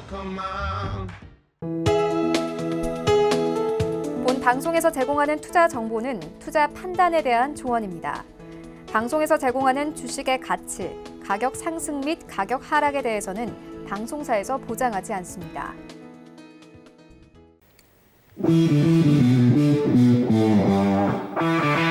본 방송에서 제공하는 투자 정보는 투자 판단에 대한 조언입니다. 방송에서 제공하는 주식의 가치, 가격 상승 및 가격 하락에 대해서는 방송사에서 보장하지 않습니다.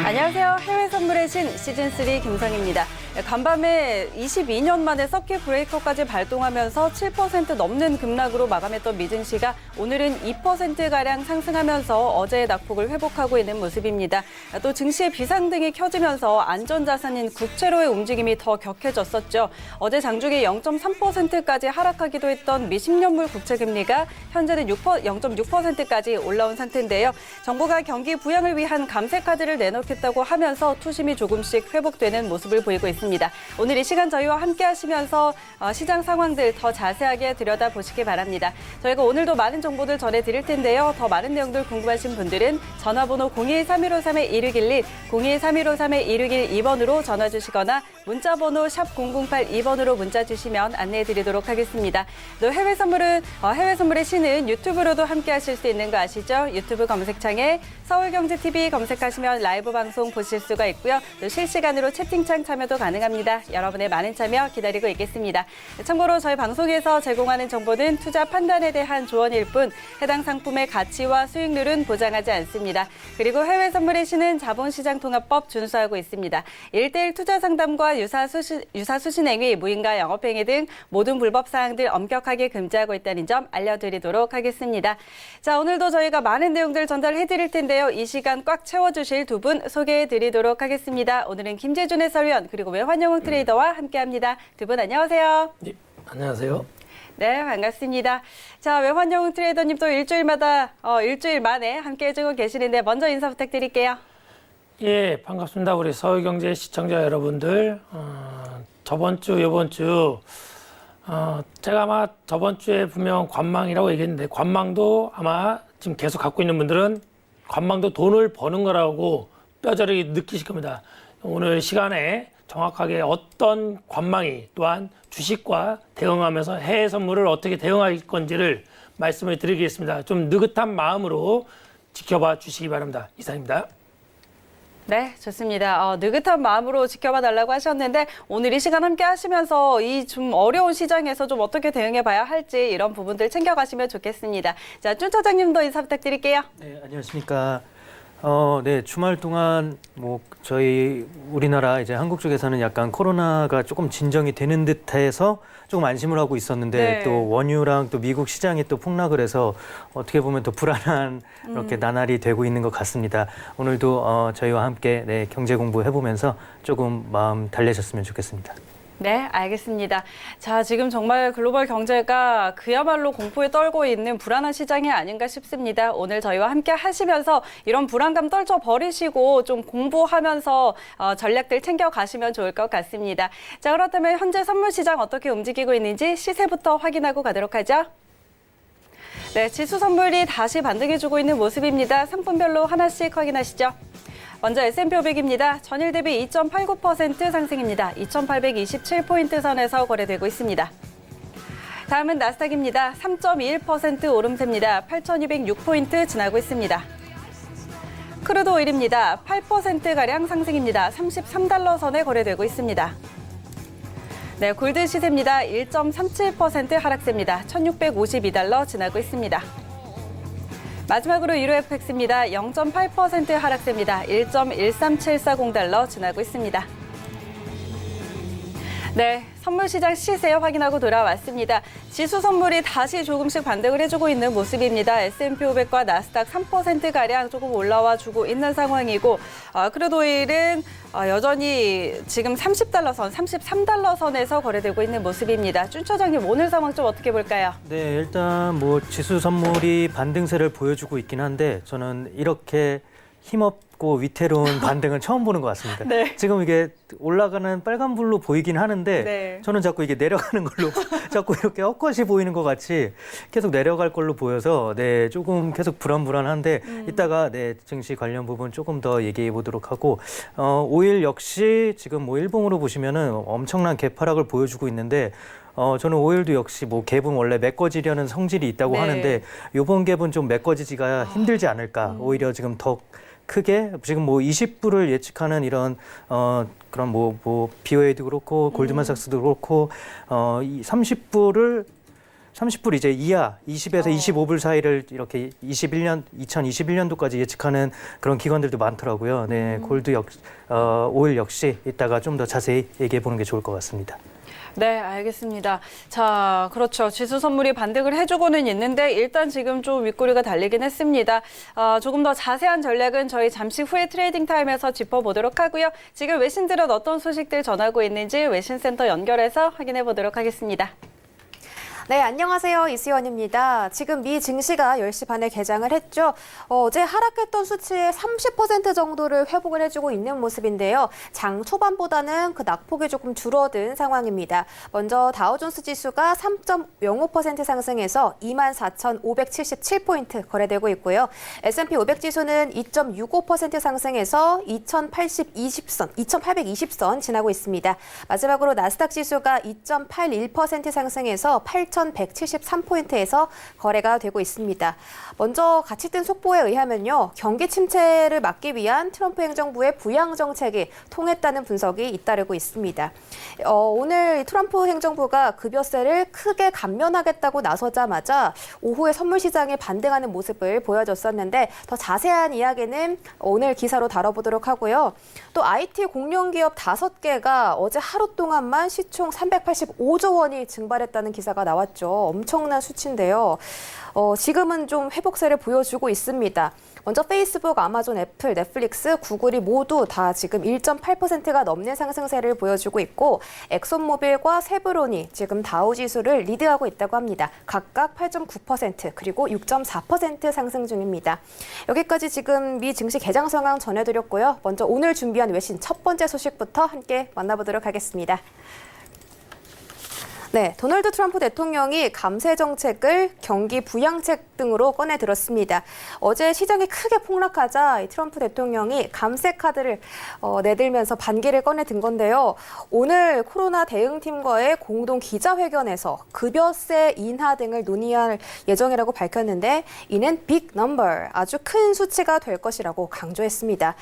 안녕하세요. 해외 선물의 신 시즌3 김성희입니다. 간밤에 22년 만에 서킷 브레이커까지 발동하면서 7% 넘는 급락으로 마감했던 미증시가 오늘은 2%가량 상승하면서 어제의 낙폭을 회복하고 있는 모습입니다. 또 증시의 비상등이 켜지면서 안전자산인 국채로의 움직임이 더 격해졌었죠. 어제 장중에 0.3%까지 하락하기도 했던 미 10년물 국채금리가 현재는 0.6%까지 올라온 상태인데요. 정부가 경기 부양을 위한 감세 카드를 내놓겠다고 하면서 투심이 조금씩 회복되는 모습을 보이고 있습니다. 오늘 이 시간 저희와 함께 하시면서 시장 상황들 더 자세하게 들여다보시기 바랍니다. 저희가 오늘도 많은 정보들 전해드릴 텐데요. 더 많은 내용들 궁금하신 분들은 전화번호 021-3153-1611, 021-3153-1612번으로 전화 주시거나 문자번호 샵 0082번으로 문자 주시면 안내해드리도록 하겠습니다. 또 해외 선물의 신은 유튜브로도 함께 하실 수 있는 거 아시죠? 유튜브 검색창에 서울경제TV 검색하시면 라이브 방송 보실 수가 있고요. 또 실시간으로 채팅창 참여도 가능합니다. 여러분의 많은 참여 기다리고 있겠습니다. 참고로 저희 방송에서 제공하는 정보는 투자 판단에 대한 조언일 뿐 해당 상품의 가치와 수익률은 보장하지 않습니다. 그리고 해외 선물의 신은 자본시장통합법 준수하고 있습니다. 1:1 투자 상담과 유사수신행위, 무인가 영업행위 등 모든 불법 사항들 엄격하게 금지하고 있다는 점 알려드리도록 하겠습니다. 자, 오늘도 저희가 많은 내용들 전달해드릴 텐데요. 이 시간 꽉 채워주실 두 분 소개해드리도록 하겠습니다. 오늘은 김재준 해설위원 그리고 외환영웅 트레이더와 함께합니다. 두 분 안녕하세요. 네, 안녕하세요. 네, 반갑습니다. 자, 외환영웅 트레이더님 또 일주일 만에 함께해주고 계시는데 먼저 인사 부탁드릴게요. 예, 반갑습니다. 우리 서울경제 시청자 여러분들. 저번 주, 이번 주 제가 아마 저번 주에 분명 관망이라고 얘기했는데 관망도 아마 지금 계속 갖고 있는 분들은 관망도 돈을 버는 거라고 뼈저리게 느끼실 겁니다. 오늘 시간에 정확하게 어떤 관망이 또한 주식과 대응하면서 해외 선물을 어떻게 대응할 건지를 말씀을 드리겠습니다. 좀 느긋한 마음으로 지켜봐 주시기 바랍니다. 이상입니다. 네, 좋습니다. 느긋한 마음으로 지켜봐 달라고 하셨는데 오늘 이 시간 함께 하시면서 이 좀 어려운 시장에서 좀 어떻게 대응해 봐야 할지 이런 부분들 챙겨가시면 좋겠습니다. 자, 준 차장님도 인사 부탁드릴게요. 네, 안녕하십니까. 네, 주말 동안 저희 우리나라 이제 한국 쪽에서는 약간 코로나가 조금 진정이 되는 듯해서 조금 안심을 하고 있었는데 네. 또 원유랑 또 미국 시장이 또 폭락을 해서 어떻게 보면 더 불안한 이렇게 나날이 되고 있는 것 같습니다. 오늘도 저희와 함께 네, 경제 공부해 보면서 조금 마음 달래셨으면 좋겠습니다. 네, 알겠습니다. 자, 지금 정말 글로벌 경제가 그야말로 공포에 떨고 있는 불안한 시장이 아닌가 싶습니다. 오늘 저희와 함께 하시면서 이런 불안감 떨쳐버리시고 좀 공부하면서 전략들 챙겨가시면 좋을 것 같습니다. 자, 그렇다면 현재 선물 시장 어떻게 움직이고 있는지 시세부터 확인하고 가도록 하죠. 네, 지수 선물이 다시 반등해주고 있는 모습입니다. 상품별로 하나씩 확인하시죠. 먼저 S&P 500입니다. 전일 대비 2.89% 상승입니다. 2,827포인트 선에서 거래되고 있습니다. 다음은 나스닥입니다. 3.21% 오름세입니다. 8,206포인트 지나고 있습니다. 크루드 오일입니다. 8%가량 상승입니다. 33달러 선에 거래되고 있습니다. 네, 골드 시세입니다. 1.37% 하락세입니다. 1,652달러 지나고 있습니다. 마지막으로 유로 FX입니다. 0.8% 하락세입니다. 1.13740달러 지나고 있습니다. 네, 선물 시장 시세 확인하고 돌아왔습니다. 지수 선물이 다시 조금씩 반등을 해주고 있는 모습입니다. S&P 500과 나스닥 3%가량 조금 올라와 주고 있는 상황이고 크루드 오일은 여전히 지금 30달러 선, 33달러 선에서 거래되고 있는 모습입니다. 준 차장님, 오늘 상황 좀 어떻게 볼까요? 네, 일단 지수 선물이 반등세를 보여주고 있긴 한데 저는 이렇게 힘없고 높고 위태로운 반등은 처음 보는 것 같습니다. 네. 지금 이게 올라가는 빨간불로 보이긴 하는데 네. 저는 자꾸 이게 내려가는 걸로 자꾸 이렇게 헛것이 보이는 것 같이 계속 내려갈 걸로 보여서 네, 조금 계속 불안불안한데 이따가 네, 증시 관련 부분 조금 더 얘기해 보도록 하고 오일 역시 지금 뭐 일봉으로 보시면은 엄청난 개파락을 보여주고 있는데 저는 오일도 역시 뭐 갭은 원래 메꿔지려는 성질이 있다고 네. 하는데 요번 갭은 좀 메꿔지기가 힘들지 않을까. 오히려 지금 더 크게 지금 뭐 20불을 예측하는 이런 그런 뭐 BOA도 그렇고 골드만삭스도 그렇고 이 30불을 30불 이제 이하 20에서 25불 사이를 이렇게 2021년도까지 예측하는 그런 기관들도 많더라고요. 네, 오일 역시 이따가 좀 더 자세히 얘기해 보는 게 좋을 것 같습니다. 네, 알겠습니다. 자, 그렇죠. 지수 선물이 반등을 해주고는 있는데 일단 지금 좀 윗꼬리가 달리긴 했습니다. 조금 더 자세한 전략은 저희 잠시 후에 트레이딩 타임에서 짚어보도록 하고요. 지금 외신들은 어떤 소식들 전하고 있는지 외신센터 연결해서 확인해 보도록 하겠습니다. 네, 안녕하세요. 이수연입니다. 지금 미 증시가 10시 반에 개장을 했죠. 어제 하락했던 수치의 30% 정도를 회복을 해주고 있는 모습인데요. 장 초반보다는 그 낙폭이 조금 줄어든 상황입니다. 먼저 다우존스 지수가 3.05% 상승해서 24,577포인트 거래되고 있고요. S&P 500 지수는 2.65% 상승해서 2,820선 지나고 있습니다. 마지막으로 나스닥 지수가 2.81% 상승해서 8,173포인트에서 거래가 되고 있습니다. 먼저 같이 뜬 속보에 의하면요. 경기 침체를 막기 위한 트럼프 행정부의 부양 정책이 통했다는 분석이 잇따르고 있습니다. 오늘 트럼프 행정부가 급여세를 크게 감면하겠다고 나서자마자 오후에 선물 시장에 반등하는 모습을 보여줬었는데 더 자세한 이야기는 오늘 기사로 다뤄보도록 하고요. 또 IT 공룡 기업 5개가 어제 하루 동안만 시총 385조 원이 증발했다는 기사가 나왔죠. 엄청난 수치인데요. 지금은 좀 회복세를 보여주고 있습니다. 먼저 페이스북, 아마존, 애플, 넷플릭스, 구글이 모두 다 지금 1.8%가 넘는 상승세를 보여주고 있고 엑손모빌과 세브론이 지금 다우지수를 리드하고 있다고 합니다. 각각 8.9% 그리고 6.4% 상승 중입니다. 여기까지 지금 미 증시 개장 상황 전해드렸고요. 먼저 오늘 준비한 외신 첫 번째 소식부터 함께 만나보도록 하겠습니다. 네, 도널드 트럼프 대통령이 감세 정책을 경기 부양책 등으로 꺼내 들었습니다. 어제 시장이 크게 폭락하자 이 트럼프 대통령이 감세 카드를 내들면서 반기를 꺼내 든 건데요. 오늘 코로나 대응팀과의 공동 기자회견에서 급여세 인하 등을 논의할 예정이라고 밝혔는데 이는 빅 넘버, 아주 큰 수치가 될 것이라고 강조했습니다.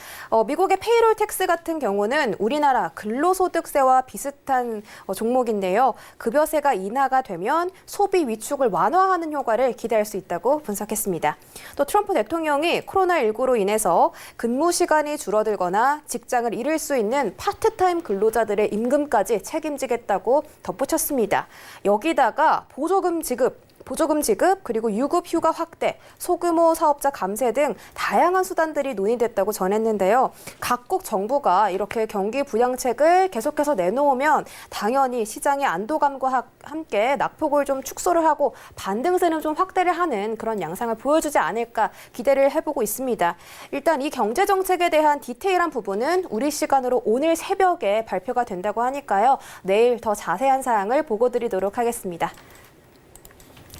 미국의 페이롤 텍스 같은 경우는 우리나라 근로소득세와 비슷한 종목인데요. 급여세가 인하가 되면 소비 위축을 완화하는 효과를 기대할 수 있다고 분석했습니다. 또 트럼프 대통령이 코로나19로 인해서 근무 시간이 줄어들거나 직장을 잃을 수 있는 파트타임 근로자들의 임금까지 책임지겠다고 덧붙였습니다. 여기다가 보조금 지급 그리고 유급 휴가 확대, 소규모 사업자 감세 등 다양한 수단들이 논의됐다고 전했는데요. 각국 정부가 이렇게 경기 부양책을 계속해서 내놓으면 당연히 시장의 안도감과 함께 낙폭을 좀 축소를 하고 반등세는 좀 확대를 하는 그런 양상을 보여주지 않을까 기대를 해보고 있습니다. 일단 이 경제 정책에 대한 디테일한 부분은 우리 시간으로 오늘 새벽에 발표가 된다고 하니까요. 내일 더 자세한 사항을 보고 드리도록 하겠습니다.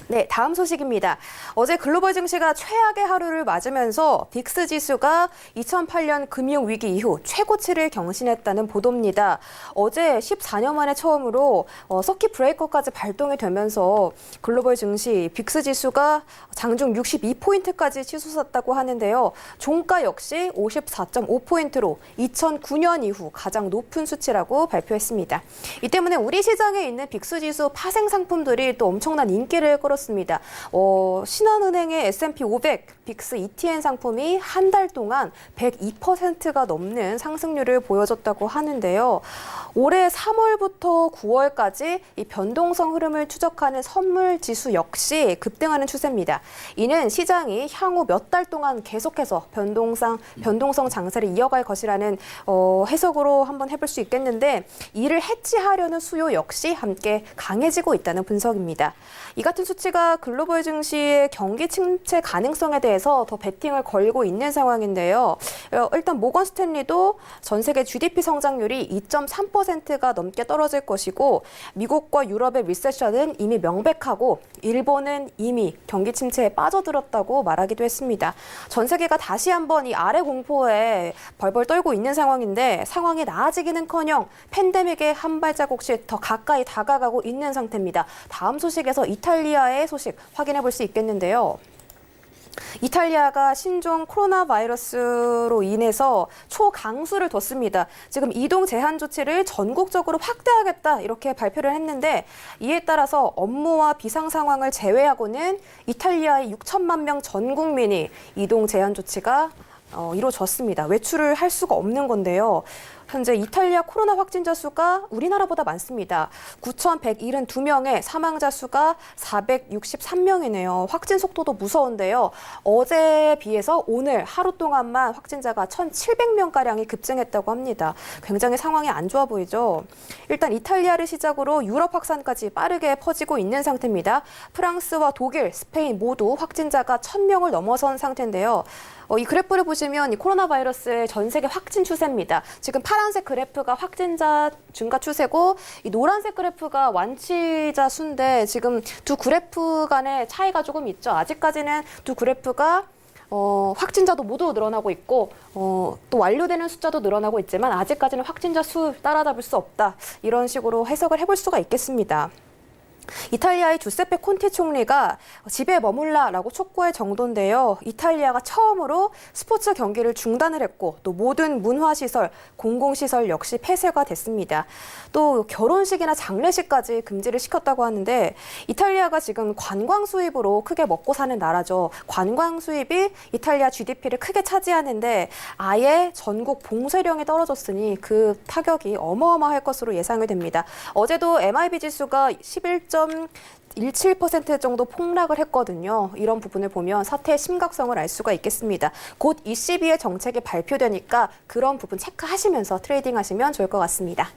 네, 다음 소식입니다. 어제 글로벌 증시가 최악의 하루를 맞으면서 빅스 지수가 2008년 금융위기 이후 최고치를 경신했다는 보도입니다. 어제 14년 만에 처음으로 서킷 브레이커까지 발동이 되면서 글로벌 증시 빅스 지수가 장중 62포인트까지 치솟았다고 하는데요. 종가 역시 54.5포인트로 2009년 이후 가장 높은 수치라고 발표했습니다. 이 때문에 우리 시장에 있는 빅스 지수 파생 상품들이 또 엄청난 인기를 끌었습니다. 신한은행의 S&P 500 빅스 ETN 상품이 한 달 동안 102%가 넘는 상승률을 보여줬다고 하는데요. 올해 3월부터 9월까지 이 변동성 흐름을 추적하는 선물 지수 역시 급등하는 추세입니다. 이는 시장이 향후 몇 달 동안 계속해서 변동성 장세를 이어갈 것이라는 해석으로 한번 해볼 수 있겠는데 이를 해치하려는 수요 역시 함께 강해지고 있다는 분석입니다. 이 같은 수치 주치가 글로벌 증시의 경기 침체 가능성에 대해서 더 베팅을 걸고 있는 상황인데요. 일단 모건 스탠리도 전 세계 GDP 성장률이 2.3%가 넘게 떨어질 것이고 미국과 유럽의 리세션은 이미 명백하고 일본은 이미 경기 침체에 빠져들었다고 말하기도 했습니다. 전 세계가 다시 한번 이 아래 공포에 벌벌 떨고 있는 상황인데 상황이 나아지기는커녕 팬데믹에 한 발자국씩 더 가까이 다가가고 있는 상태입니다. 다음 소식에서 이탈리아의 소식 확인해 볼 수 있겠는데요. 이탈리아가 신종 코로나 바이러스로 인해서 초강수를 뒀습니다. 지금 이동 제한 조치를 전국적으로 확대하겠다 이렇게 발표를 했는데 이에 따라서 업무와 비상 상황을 제외하고는 이탈리아의 6천만 명 전 국민이 이동 제한 조치가 이루어졌습니다. 외출을 할 수가 없는 건데요. 현재 이탈리아 코로나 확진자 수가 우리나라보다 많습니다. 9,172명에 사망자 수가 463명이네요. 확진 속도도 무서운데요. 어제에 비해서 오늘 하루 동안만 확진자가 1,700명가량이 급증했다고 합니다. 굉장히 상황이 안 좋아 보이죠. 일단 이탈리아를 시작으로 유럽 확산까지 빠르게 퍼지고 있는 상태입니다. 프랑스와 독일, 스페인 모두 확진자가 1,000명을 넘어선 상태인데요. 이 그래프를 보시면 이 코로나 바이러스의 전 세계 확진 추세입니다. 지금 파란색 그래프가 확진자 증가 추세고 이 노란색 그래프가 완치자 수인데 지금 두 그래프 간의 차이가 조금 있죠. 아직까지는 두 그래프가 확진자도 모두 늘어나고 있고 또 완료되는 숫자도 늘어나고 있지만 아직까지는 확진자 수 따라잡을 수 없다. 이런 식으로 해석을 해볼 수가 있겠습니다. 이탈리아의 주세페 콘테 총리가 집에 머물라라고 촉구할 정도인데요. 이탈리아가 처음으로 스포츠 경기를 중단을 했고 또 모든 문화시설, 공공시설 역시 폐쇄가 됐습니다. 또 결혼식이나 장례식까지 금지를 시켰다고 하는데 이탈리아가 지금 관광 수입으로 크게 먹고 사는 나라죠. 관광 수입이 이탈리아 GDP를 크게 차지하는데 아예 전국 봉쇄령이 떨어졌으니 그 타격이 어마어마할 것으로 예상이 됩니다. 어제도 MIB 지수가 11.17% 정도 폭락을 했거든요. 이런 부분을 보면 사태의 심각성을 알 수가 있겠습니다. 곧 ECB의 정책이 발표되니까 그런 부분 체크하시면서 트레이딩 하시면 좋을 것 같습니다.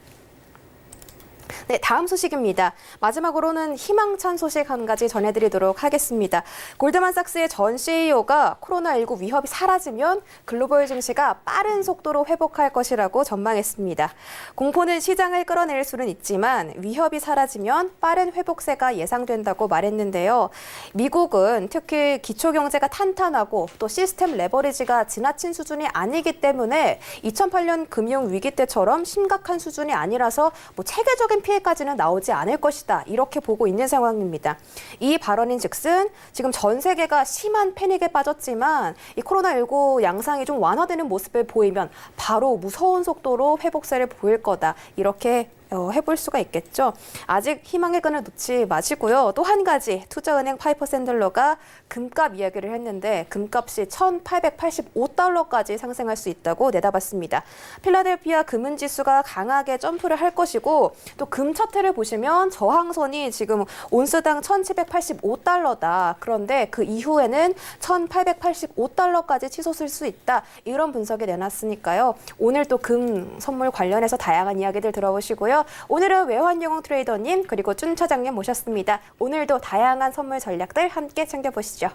네, 다음 소식입니다. 마지막으로는 희망찬 소식 한 가지 전해드리도록 하겠습니다. 골드만삭스의 전 CEO가 코로나19 위협이 사라지면 글로벌 증시가 빠른 속도로 회복할 것이라고 전망했습니다. 공포는 시장을 끌어낼 수는 있지만 위협이 사라지면 빠른 회복세가 예상된다고 말했는데요. 미국은 특히 기초경제가 탄탄하고 또 시스템 레버리지가 지나친 수준이 아니기 때문에 2008년 금융위기 때처럼 심각한 수준이 아니라서 체계적인 피해까지는 나오지 않을 것이다. 이렇게 보고 있는 상황입니다. 이 발언인즉슨 지금 전 세계가 심한 패닉에 빠졌지만 이 코로나19 양상이 좀 완화되는 모습을 보이면 바로 무서운 속도로 회복세를 보일 거다. 이렇게 해볼 수가 있겠죠. 아직 희망의 끈을 놓지 마시고요. 또 한 가지 투자은행 파이퍼 샌들러가 금값 이야기를 했는데 금값이 1,885달러까지 상승할 수 있다고 내다봤습니다. 필라델피아 금은지수가 강하게 점프를 할 것이고 또 금 차트를 보시면 저항선이 지금 온스당 1,785달러다. 그런데 그 이후에는 1,885달러까지 치솟을 수 있다. 이런 분석이 내놨으니까요. 오늘 또 금 선물 관련해서 다양한 이야기들 들어보시고요. 오늘은 외환영웅 트레이더님 그리고 준 차장님 모셨습니다. 오늘도 다양한 선물 전략들 함께 챙겨보시죠.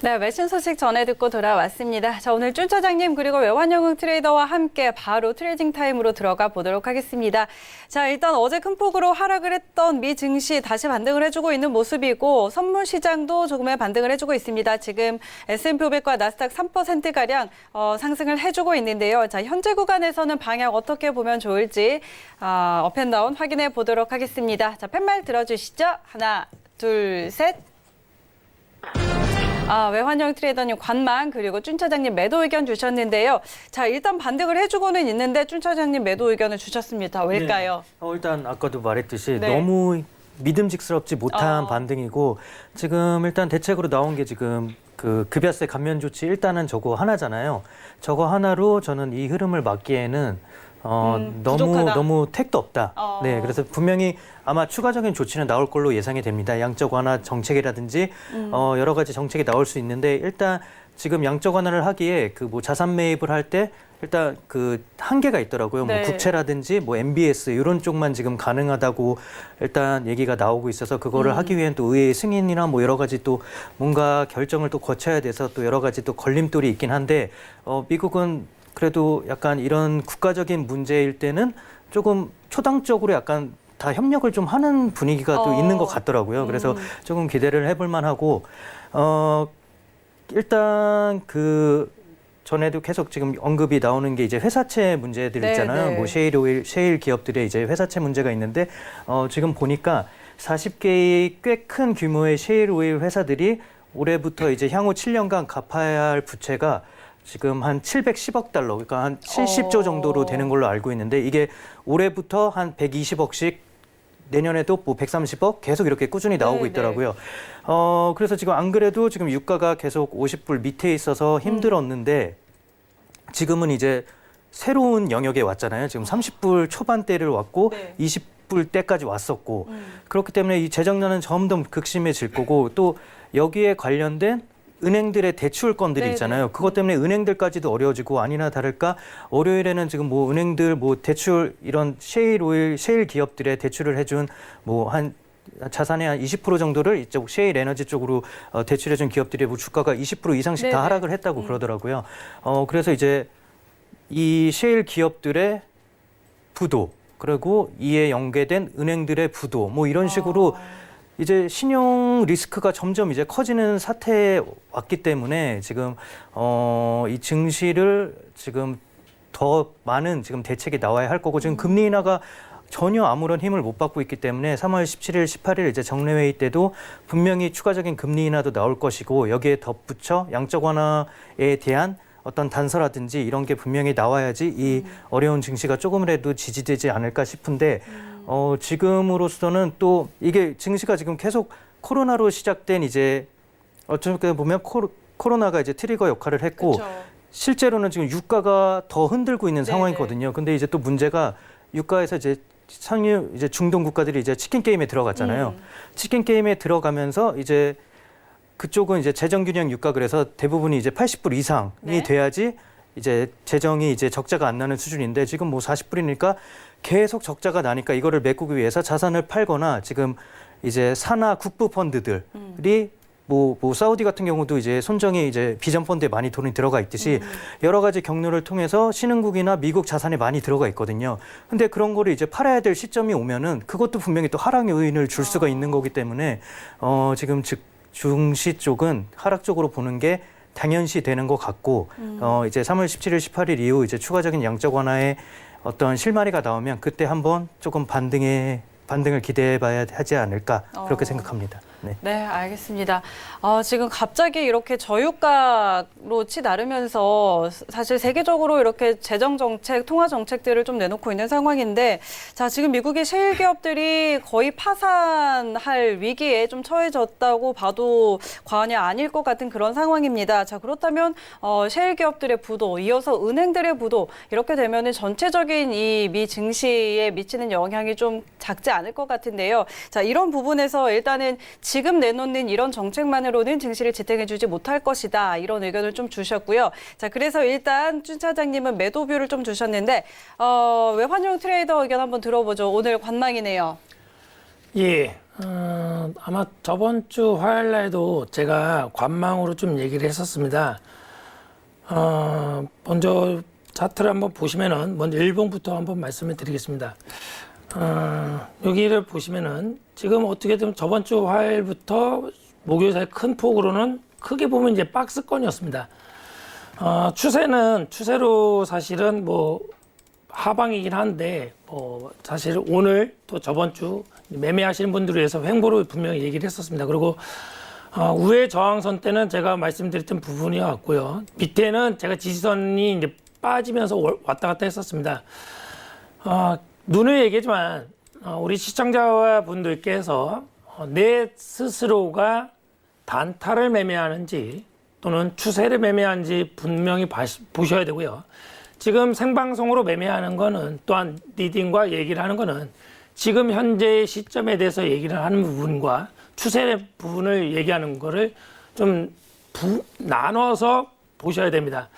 네, 매신 소식 전해 듣고 돌아왔습니다. 자, 오늘 준 차장님 그리고 외환영웅 트레이더와 함께 바로 트레이딩 타임으로 들어가 보도록 하겠습니다. 자, 일단 어제 큰 폭으로 하락을 했던 미 증시 다시 반등을 해주고 있는 모습이고 선물 시장도 조금의 반등을 해주고 있습니다. 지금 S&P 500과 나스닥 3%가량 상승을 해주고 있는데요. 자, 현재 구간에서는 방향 어떻게 보면 좋을지 업앤다운 확인해 보도록 하겠습니다. 자, 팻말 들어주시죠. 하나, 둘, 셋. 외환영 트레이더님 관망 그리고 준 차장님 매도 의견 주셨는데요. 자, 일단 반등을 해주고는 있는데 준 차장님 매도 의견을 주셨습니다. 왜일까요? 네. 일단 아까도 말했듯이 네. 너무 믿음직스럽지 못한 반등이고 지금 일단 대책으로 나온 게 지금 그 급여세 감면 조치 일단은 저거 하나잖아요. 저거 하나로 저는 이 흐름을 막기에는 너무 택도 없다. 네, 그래서 분명히 아마 추가적인 조치는 나올 걸로 예상이 됩니다. 양적 완화 정책이라든지 여러 가지 정책이 나올 수 있는데 일단 지금 양적 완화를 하기에 그 뭐 자산 매입을 할 때 일단 그 한계가 있더라고요. 네. 뭐 국채라든지 뭐 MBS 이런 쪽만 지금 가능하다고 일단 얘기가 나오고 있어서 그거를 하기 위해는 또 의회의 승인이나 뭐 여러 가지 또 뭔가 결정을 또 거쳐야 돼서 또 여러 가지 또 걸림돌이 있긴 한데 미국은 그래도 약간 이런 국가적인 문제일 때는 조금 초당적으로 약간 다 협력을 좀 하는 분위기가 또 있는 것 같더라고요. 그래서 조금 기대를 해볼 만하고 일단 그 전에도 계속 지금 언급이 나오는 게 이제 회사채 문제들 네, 있잖아요. 네. 뭐 셰일 기업들의 이제 회사채 문제가 있는데 지금 보니까 40개의 꽤 큰 규모의 셰일 오일 회사들이 올해부터 이제 향후 7년간 갚아야 할 부채가 지금 한 710억 달러, 그러니까 한 70조 정도로 되는 걸로 알고 있는데 이게 올해부터 한 120억씩 내년에도 뭐 130억 계속 이렇게 꾸준히 나오고 네, 있더라고요. 그래서 지금 안 그래도 지금 유가가 계속 50불 밑에 있어서 힘들었는데 지금은 이제 새로운 영역에 왔잖아요. 지금 30불 초반대를 왔고 네. 20불대까지 왔었고 그렇기 때문에 이 재정난은 점점 극심해질 거고 또 여기에 관련된 은행들의 대출건들이 네네. 있잖아요. 그것 때문에 은행들까지도 어려워지고 아니나 다를까 월요일에는 지금 뭐 은행들 뭐 대출 이런 셰일 기업들의 대출을 해준 뭐 한 자산의 한 20% 정도를 이쪽 셰일 에너지 쪽으로 대출해준 기업들의 뭐 주가가 20% 이상씩 네네. 다 하락을 했다고 그러더라고요. 그래서 이제 이 셰일 기업들의 부도 그리고 이에 연계된 은행들의 부도 뭐 이런 식으로 이제 신용 리스크가 점점 이제 커지는 사태에 왔기 때문에 지금 이 증시를 지금 더 많은 지금 대책이 나와야 할 거고 지금 금리 인하가 전혀 아무런 힘을 못 받고 있기 때문에 3월 17일, 18일 이제 정례회의 때도 분명히 추가적인 금리 인하도 나올 것이고 여기에 덧붙여 양적 완화에 대한 어떤 단서라든지 이런 게 분명히 나와야지 이 어려운 증시가 조금이라도 지지되지 않을까 싶은데 지금으로서는 또 이게 증시가 지금 계속 코로나로 시작된 이제 어떻게 보면 코로나가 이제 트리거 역할을 했고 그쵸. 실제로는 지금 유가가 더 흔들고 있는 네네. 상황이거든요. 근데 이제 또 문제가 유가에서 이제 상류 이제 중동 국가들이 이제 치킨 게임에 들어갔잖아요. 치킨 게임에 들어가면서 이제 그쪽은 이제 재정균형 유가 그래서 대부분이 이제 80불 이상이 네. 돼야지 이제 재정이 이제 적자가 안 나는 수준인데 지금 뭐 40불이니까 계속 적자가 나니까 이거를 메꾸기 위해서 자산을 팔거나 지금 이제 산하 국부 펀드들이 뭐 사우디 같은 경우도 이제 손정이 이제 비전 펀드에 많이 돈이 들어가 있듯이 여러 가지 경로를 통해서 신흥국이나 미국 자산에 많이 들어가 있거든요. 근데 그런 거를 이제 팔아야 될 시점이 오면은 그것도 분명히 또 하락 요인을 줄 수가 있는 거기 때문에 지금 즉 중시 쪽은 하락 쪽으로 보는 게 당연시 되는 것 같고 이제 3월 17일, 18일 이후 이제 추가적인 양적 완화의 어떤 실마리가 나오면 그때 한번 조금 반등을 기대해봐야 하지 않을까 그렇게 생각합니다. 네. 네, 알겠습니다. 지금 갑자기 이렇게 저유가로 치나르면서 사실 세계적으로 이렇게 재정 정책, 통화 정책들을 좀 내놓고 있는 상황인데, 자, 지금 미국의 셰일 기업들이 거의 파산할 위기에 좀 처해졌다고 봐도 과언이 아닐 것 같은 그런 상황입니다. 자, 그렇다면 셰일 기업들의 부도, 이어서 은행들의 부도 이렇게 되면은 전체적인 이 미 증시에 미치는 영향이 좀 작지 않을 것 같은데요. 자, 이런 부분에서 일단은 지금 내놓는 이런 정책만으로는 증시를 지탱해주지 못할 것이다. 이런 의견을 좀 주셨고요. 자, 그래서 일단 준 차장님은 매도뷰를 좀 주셨는데 외환용 트레이더 의견 한번 들어보죠. 오늘 관망이네요. 예, 아마 저번 주 화요일 날에도 제가 관망으로 좀 얘기를 했었습니다. 먼저 차트를 한번 보시면은 먼저 일봉부터 한번 말씀을 드리겠습니다. 여기를 보시면은 지금 어떻게든 저번 주 화요일부터 목요일 사이 큰 폭으로는 크게 보면 이제 박스권이었습니다. 추세로 사실은 뭐 하방이긴 한데 뭐 사실 오늘 또 저번 주 매매하시는 분들을 위해서 횡보로 분명히 얘기를 했었습니다. 그리고 우회 저항선 때는 제가 말씀드렸던 부분이었고요. 밑에는 제가 지지선이 이제 빠지면서 왔다 갔다 했었습니다. 누누이 얘기지만 우리 시청자와 분들께서 내 스스로가 단타를 매매하는지 또는 추세를 매매하는지 분명히 보셔야 되고요. 지금 생방송으로 매매하는 거는 또한 리딩과 얘기를 하는 거는 지금 현재의 시점에 대해서 얘기를 하는 부분과 추세 부분을 얘기하는 거를 좀 나눠서 보셔야 됩니다.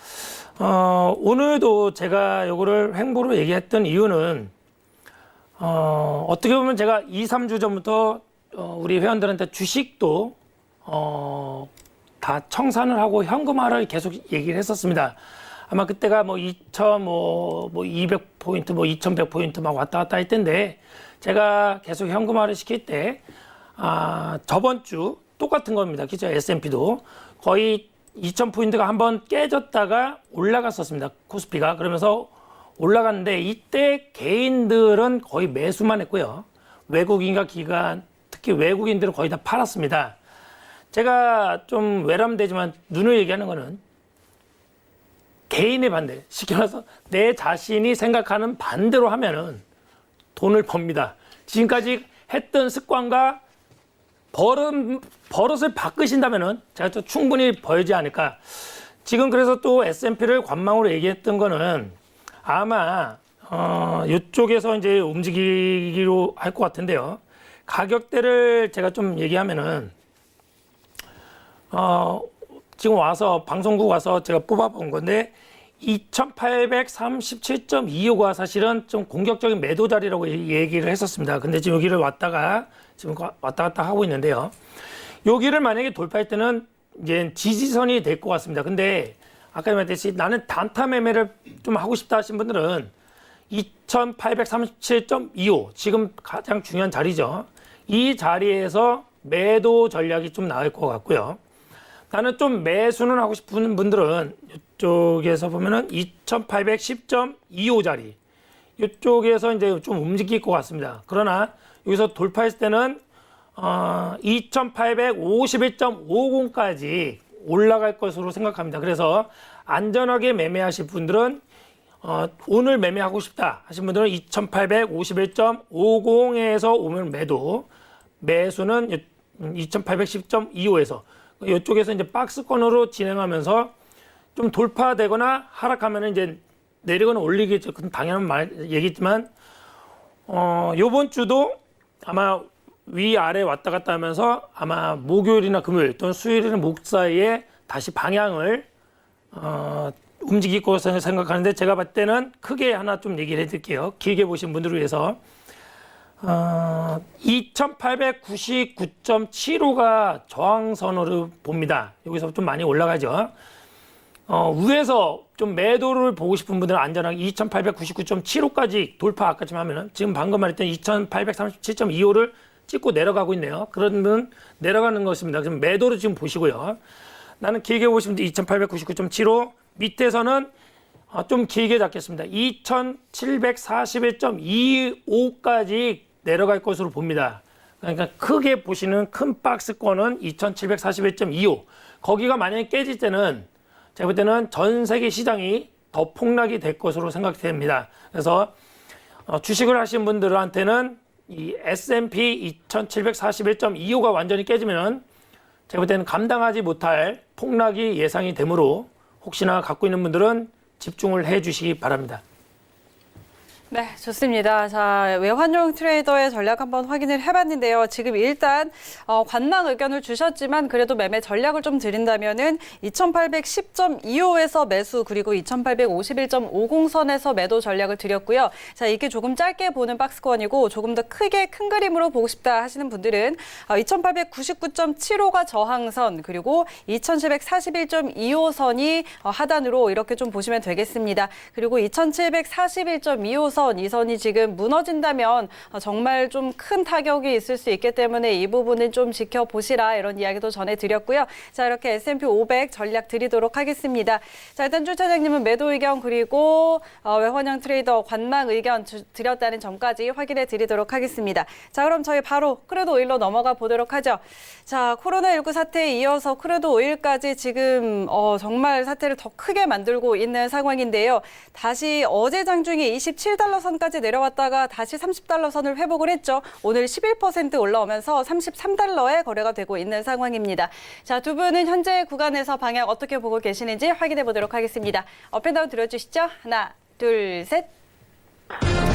오늘도 제가 요거를 횡보로 얘기했던 이유는 어떻게 보면 제가 2, 3주 전부터 우리 회원들한테 주식도 다 청산을 하고 현금화를 계속 얘기를 했었습니다. 아마 그때가 뭐 200포인트, 뭐 2100포인트 막 왔다 갔다 할 텐데 제가 계속 현금화를 시킬 때 저번 주 똑같은 겁니다. 그죠? S&P도 거의 2000포인트가 한번 깨졌다가 올라갔었습니다. 코스피가. 그러면서 올라갔는데 이때 개인들은 거의 매수만 했고요. 외국인과 기관, 특히 외국인들은 거의 다 팔았습니다. 제가 좀 외람되지만 눈을 얘기하는 거는 개인의 반대. 쉽게 말해서 내 자신이 생각하는 반대로 하면은 돈을 법니다. 지금까지 했던 습관과 버릇을 바꾸신다면은 제가 또 충분히 벌지 않을까. 지금 그래서 또 S&P를 관망으로 얘기했던 거는 아마 이쪽에서 이제 움직이기로 할 것 같은데요. 가격대를 제가 좀 얘기하면은 지금 와서 방송국 와서 제가 뽑아본 건데 2837.25가 사실은 좀 공격적인 매도 자리라고 얘기를 했었습니다. 근데 지금 여기를 왔다가 지금 왔다 갔다 하고 있는데요. 여기를 만약에 돌파할 때는 이제 지지선이 될 것 같습니다. 근데 아까 말했듯이 나는 단타 매매를 좀 하고 싶다 하신 분들은 2837.25 지금 가장 중요한 자리죠. 이 자리에서 매도 전략이 좀 나을 것 같고요. 나는 좀 매수는 하고 싶은 분들은 이쪽에서 보면은 2810.25 자리 이쪽에서 이제 좀 움직일 것 같습니다. 그러나 여기서 돌파했을 때는 2851.50까지 올라갈 것으로 생각합니다. 그래서 안전하게 매매하실 분들은 오늘 매매하고 싶다 하신 분들은 2851.50에서 오면 매도, 매수는 2810.25에서 이쪽에서 이제 박스권으로 진행하면서 좀 돌파되거나 하락하면 이제 내리거나 올리겠죠. 그건 당연한 얘기지만 요번 주도 아마 위아래 왔다 갔다 하면서 아마 목요일이나 금요일 또는 수요일이나 목 사이에 다시 방향을 움직일 것으로 생각하는데 제가 봤을 때는 크게 하나 좀 얘기를 해드릴게요. 길게 보신 분들을 위해서 2899.75가 저항선으로 봅니다. 여기서 좀 많이 올라가죠. 위에서 좀 매도를 보고 싶은 분들은 안전하게 2899.75까지 돌파 아까쯤 하면은 지금 방금 말했던 2837.25를 찍고 내려가고 있네요. 그러면 내려가는 것입니다. 그럼 매도를 지금 보시고요. 나는 길게 보시면 2899.75 밑에서는 좀 길게 잡겠습니다. 2741.25까지 내려갈 것으로 봅니다. 그러니까 크게 보시는 큰 박스권은 2741.25 거기가 만약에 깨질 때는 제가 볼 때는 전 세계 시장이 더 폭락이 될 것으로 생각됩니다. 그래서 주식을 하신 분들한테는 이 S&P 2741.25가 완전히 깨지면 제가 볼 때는 감당하지 못할 폭락이 예상이 되므로 혹시나 갖고 있는 분들은 집중을 해 주시기 바랍니다. 네, 좋습니다. 자, 외환용 트레이더의 전략 한번 확인을 해봤는데요. 지금 일단 관망 의견을 주셨지만 그래도 매매 전략을 좀 드린다면은 2810.25에서 매수 그리고 2851.50 선에서 매도 전략을 드렸고요. 자, 이게 조금 짧게 보는 박스권이고 조금 더 크게 큰 그림으로 보고 싶다 하시는 분들은 2899.75가 저항선 그리고 2741.25 선이 하단으로 이렇게 좀 보시면 되겠습니다. 그리고 2741.25 선 이 선이 지금 무너진다면 정말 좀 큰 타격이 있을 수 있기 때문에 이 부분은 좀 지켜보시라 이런 이야기도 전해드렸고요. 자, 이렇게 S&P 500 전략 드리도록 하겠습니다. 자, 일단 주 차장님은 매도 의견 그리고 외환형 트레이더 관망 의견 드렸다는 점까지 확인해 드리도록 하겠습니다. 자, 그럼 저희 바로 크루드 오일로 넘어가 보도록 하죠. 자, 코로나19 사태에 이어서 크루드 오일까지 지금 정말 사태를 더 크게 만들고 있는 상황인데요. 다시 어제 장중에 27달러 선까지 내려왔다가 다시 30달러 선을 회복을 했죠. 오늘 11% 올라오면서 33달러에 거래가 되고 있는 상황입니다. 자, 두 분은 현재 구간에서 방향 어떻게 보고 계시는지 확인해 보도록 하겠습니다. 업앤다운 들어주시죠. 하나, 둘, 셋.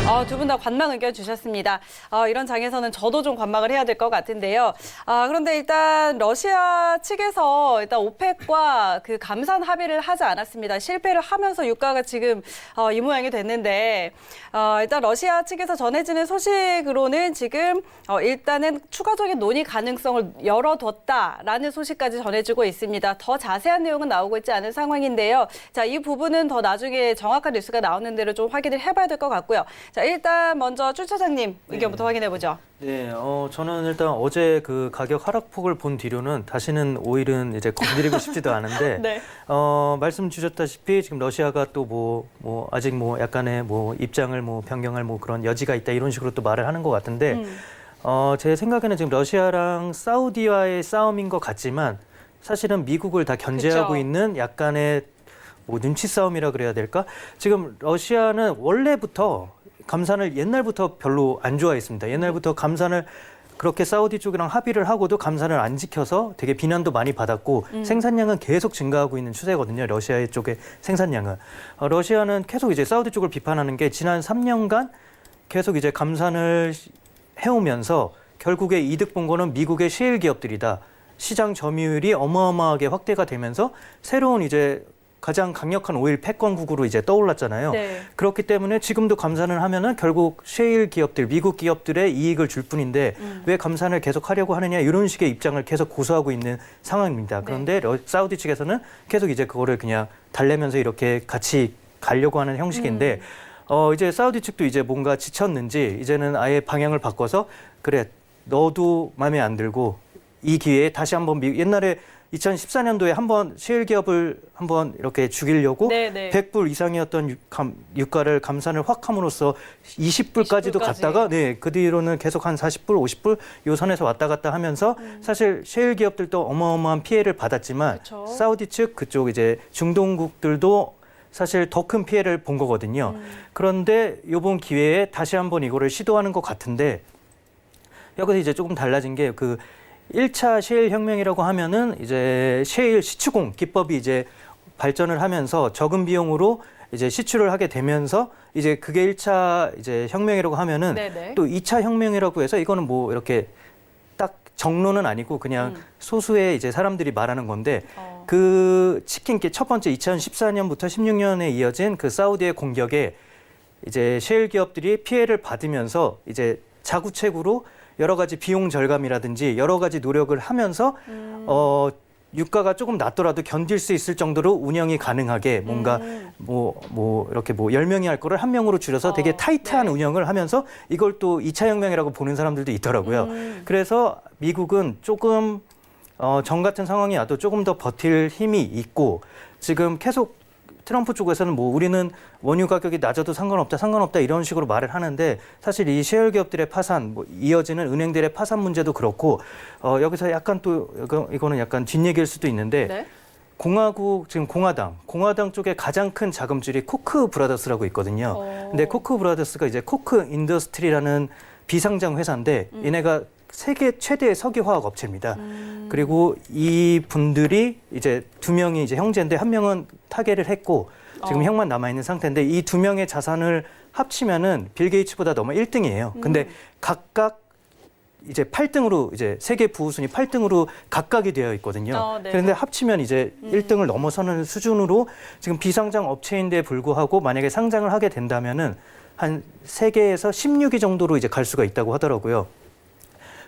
두 분 다 관망 의견 주셨습니다. 이런 장에서는 저도 좀 관망을 해야 될 것 같은데요. 그런데 일단 러시아 측에서 일단 오펙과 그 감산 합의를 하지 않았습니다. 실패를 하면서 유가가 지금 이 모양이 됐는데 일단 러시아 측에서 전해지는 소식으로는 지금 일단은 추가적인 논의 가능성을 열어뒀다라는 소식까지 전해지고 있습니다. 더 자세한 내용은 나오고 있지 않은 상황인데요. 자, 이 부분은 더 나중에 정확한 뉴스가 나오는 대로 좀 확인을 해봐야 될 것 같고요. 자, 일단 먼저 주 차장님 의견부터 확인해 보죠. 네, 저는 일단 어제 그 가격 하락폭을 본 뒤로는 다시는 오일은 이제 건드리고 싶지도 않은데, 네. 말씀 주셨다시피 지금 러시아가 또 아직 약간의 입장을 변경할 그런 여지가 있다 이런 식으로 또 말을 하는 것 같은데, 제 생각에는 지금 러시아랑 사우디와의 싸움인 것 같지만 사실은 미국을 다 견제하고 그쵸. 있는 약간의 눈치 싸움이라 그래야 될까? 지금 러시아는 원래부터 감산을 옛날부터 별로 안 좋아했습니다. 옛날부터 감산을 그렇게 사우디 쪽이랑 합의를 하고도 감산을 안 지켜서 되게 비난도 많이 받았고 생산량은 계속 증가하고 있는 추세거든요. 러시아의 쪽의 생산량은. 러시아는 계속 이제 사우디 쪽을 비판하는 게 지난 3년간 계속 이제 감산을 해오면서 결국에 이득 본 거는 미국의 셰일 기업들이다. 시장 점유율이 어마어마하게 확대가 되면서 새로운 이제 가장 강력한 오일 패권국으로 이제 떠올랐잖아요. 네. 그렇기 때문에 지금도 감산을 하면은 결국 셰일 기업들, 미국 기업들의 이익을 줄 뿐인데 왜 감산을 계속 하려고 하느냐 이런 식의 입장을 계속 고수하고 있는 상황입니다. 그런데 사우디 측에서는 계속 이제 그거를 그냥 달래면서 이렇게 같이 가려고 하는 형식인데 이제 사우디 측도 이제 뭔가 지쳤는지 이제는 아예 방향을 바꿔서 그래 너도 마음에 안 들고 이 기회에 다시 한번 옛날에 2014년도에 한번 셰일 기업을 한번 이렇게 죽이려고 네네. 100불 이상이었던 유가를 감산을 확 함으로써 20불까지도 20불까지. 갔다가 그 뒤로는 계속 한 40불, 50불 요 선에서 왔다 갔다 하면서 사실 셰일 기업들도 어마어마한 피해를 받았지만 그쵸. 사우디 측 그쪽 이제 중동국들도 사실 더 큰 피해를 본 거거든요. 그런데 이번 기회에 다시 한번 이거를 시도하는 것 같은데 여기서 이제 조금 달라진 게 그 1차 셰일 혁명이라고 하면은 이제 셰일 시추공 기법이 이제 발전을 하면서 적은 비용으로 이제 시추를 하게 되면서 이제 그게 1차 이제 혁명이라고 하면은 네네. 또 2차 혁명이라고 해서 이거는 이렇게 딱 정론은 아니고 그냥 소수의 이제 사람들이 말하는 건데 그 치킨 첫 번째 2014년부터 16년에 이어진 그 사우디의 공격에 이제 셰일 기업들이 피해를 받으면서 이제 자구책으로 여러 가지 비용 절감이라든지 여러 가지 노력을 하면서 유가가 조금 낮더라도 견딜 수 있을 정도로 운영이 가능하게 뭔가 이렇게 10명이 할 거를 1명으로 줄여서 되게 타이트한 네. 운영을 하면서 이걸 또 2차 혁명이라고 보는 사람들도 있더라고요. 그래서 미국은 조금 정 같은 상황이 와도 조금 더 버틸 힘이 있고 지금 계속 트럼프 쪽에서는 우리는 원유 가격이 낮아도 상관없다 이런 식으로 말을 하는데 사실 이 셰일 기업들의 파산, 이어지는 은행들의 파산 문제도 그렇고 여기서 약간 또 이거는 약간 뒷얘기일 수도 있는데 네. 지금 공화당 쪽에 가장 큰 자금줄이 코크 브라더스라고 있거든요. 근데 코크 브라더스가 이제 코크 인더스트리라는 비상장 회사인데 얘네가 세계 최대의 석유화학 업체입니다. 그리고 이 분들이 이제 2명이 이제 형제인데 1명은 타계를 했고 지금 형만 남아 있는 상태인데 이 2명의 자산을 합치면은 빌 게이츠보다 넘어 1등이에요. 근데 각각 이제 8등으로 이제 세계 부호 순위 8등으로 각각이 되어 있거든요. 네. 그런데 합치면 이제 1등을 넘어서는 수준으로 지금 비상장 업체인데 불구하고 만약에 상장을 하게 된다면은 한 세계에서 16위 정도로 이제 갈 수가 있다고 하더라고요.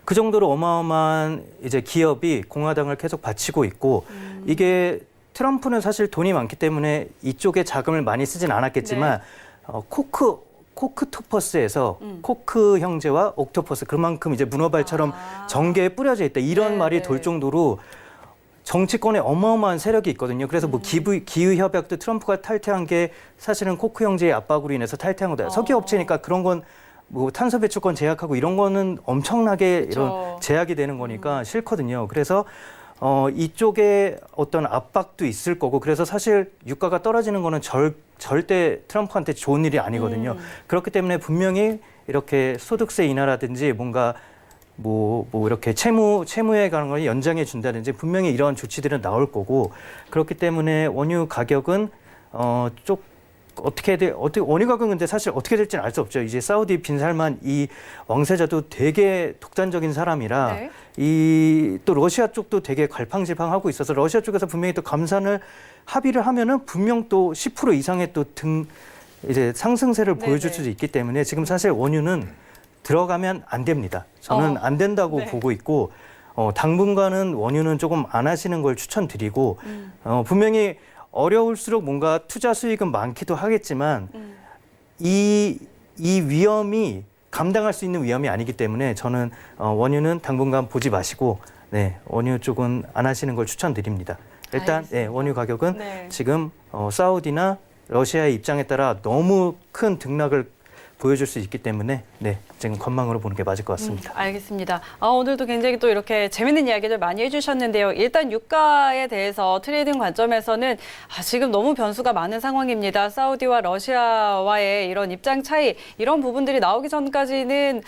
그 정도로 어마어마한 이제 기업이 공화당을 계속 바치고 있고 이게 트럼프는 사실 돈이 많기 때문에 이쪽에 자금을 많이 쓰진 않았겠지만 코크토퍼스에서 코크 형제와 옥토퍼스 그만큼 이제 문어발처럼 전개에 뿌려져 있다 이런 네, 말이 네. 돌 정도로 정치권에 어마어마한 세력이 있거든요. 그래서 기후 협약도 트럼프가 탈퇴한 게 사실은 코크 형제의 압박으로 인해서 탈퇴한 거다. 석유 업체니까 그런 건 탄소 배출권 제약하고 이런 거는 엄청나게 그쵸. 이런 제약이 되는 거니까 싫거든요. 그래서 이쪽에 어떤 압박도 있을 거고 그래서 사실 유가가 떨어지는 거는 절대 트럼프한테 좋은 일이 아니거든요. 그렇기 때문에 분명히 이렇게 소득세 인하라든지 뭔가 이렇게 채무에 관한 걸 연장해 준다든지 분명히 이런 조치들은 나올 거고 그렇기 때문에 원유 가격은 어떻게 원유 가격은 근데 사실 어떻게 될지는 알 수 없죠. 이제 사우디 빈살만 이 왕세자도 되게 독단적인 사람이라 네. 이 또 러시아 쪽도 되게 갈팡질팡하고 있어서 러시아 쪽에서 분명히 또 감산을 합의를 하면은 분명 또 10% 이상의 또 이제 상승세를 보여줄 네네. 수도 있기 때문에 지금 사실 원유는 들어가면 안 됩니다. 저는 안 된다고 네. 보고 있고 당분간은 원유는 조금 안 하시는 걸 추천드리고 분명히 어려울수록 뭔가 투자 수익은 많기도 하겠지만 이 위험이 감당할 수 있는 위험이 아니기 때문에 저는 원유는 당분간 보지 마시고 네, 원유 쪽은 안 하시는 걸 추천드립니다. 일단 네, 원유 가격은 네. 지금 사우디나 러시아의 입장에 따라 너무 큰 등락을 보여줄 수 있기 때문에 네, 지금 전망으로 보는 게 맞을 것 같습니다. 알겠습니다. 오늘도 굉장히 또 이렇게 재밌는 이야기들 많이 해주셨는데요. 일단 유가에 대해서 트레이딩 관점에서는 지금 너무 변수가 많은 상황입니다. 사우디와 러시아와의 이런 입장 차이, 이런 부분들이 나오기 전까지는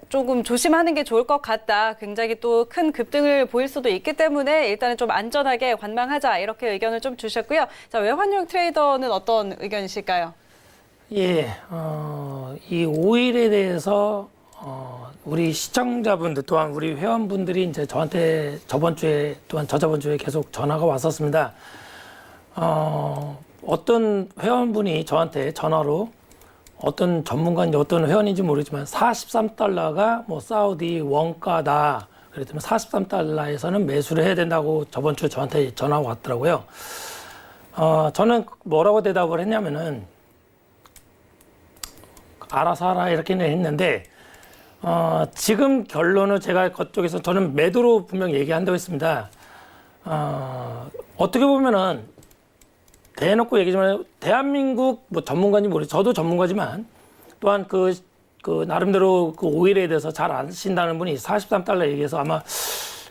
조금 조심하는 게 좋을 것 같다. 굉장히 또 큰 급등을 보일 수도 있기 때문에 일단은 좀 안전하게 관망하자, 이렇게 의견을 좀 주셨고요. 자, 외환용 트레이더는 어떤 의견이실까요? 예, 이 오일에 대해서 우리 시청자분들 또한 우리 회원분들이 이제 저한테 저번 주에 또한 저저번 주에 계속 전화가 왔었습니다. 어떤 회원분이 저한테 전화로 어떤 전문가인지 어떤 회원인지 모르지만 43달러가 뭐 사우디 원가다. 그랬더니 43달러에서는 매수를 해야 된다고 저번 주에 저한테 전화가 왔더라고요. 저는 뭐라고 대답을 했냐면은 알아서 하라 이렇게는 했는데 지금 결론은 제가 그쪽에서 저는 매도로 분명히 얘기한다고 했습니다. 어떻게 보면은 대놓고 얘기지만 대한민국 뭐 전문가인지 모르겠어요. 저도 전문가지만 또한 그 나름대로 그 오일에 대해서 잘 아신다는 분이 43달러 얘기해서 아마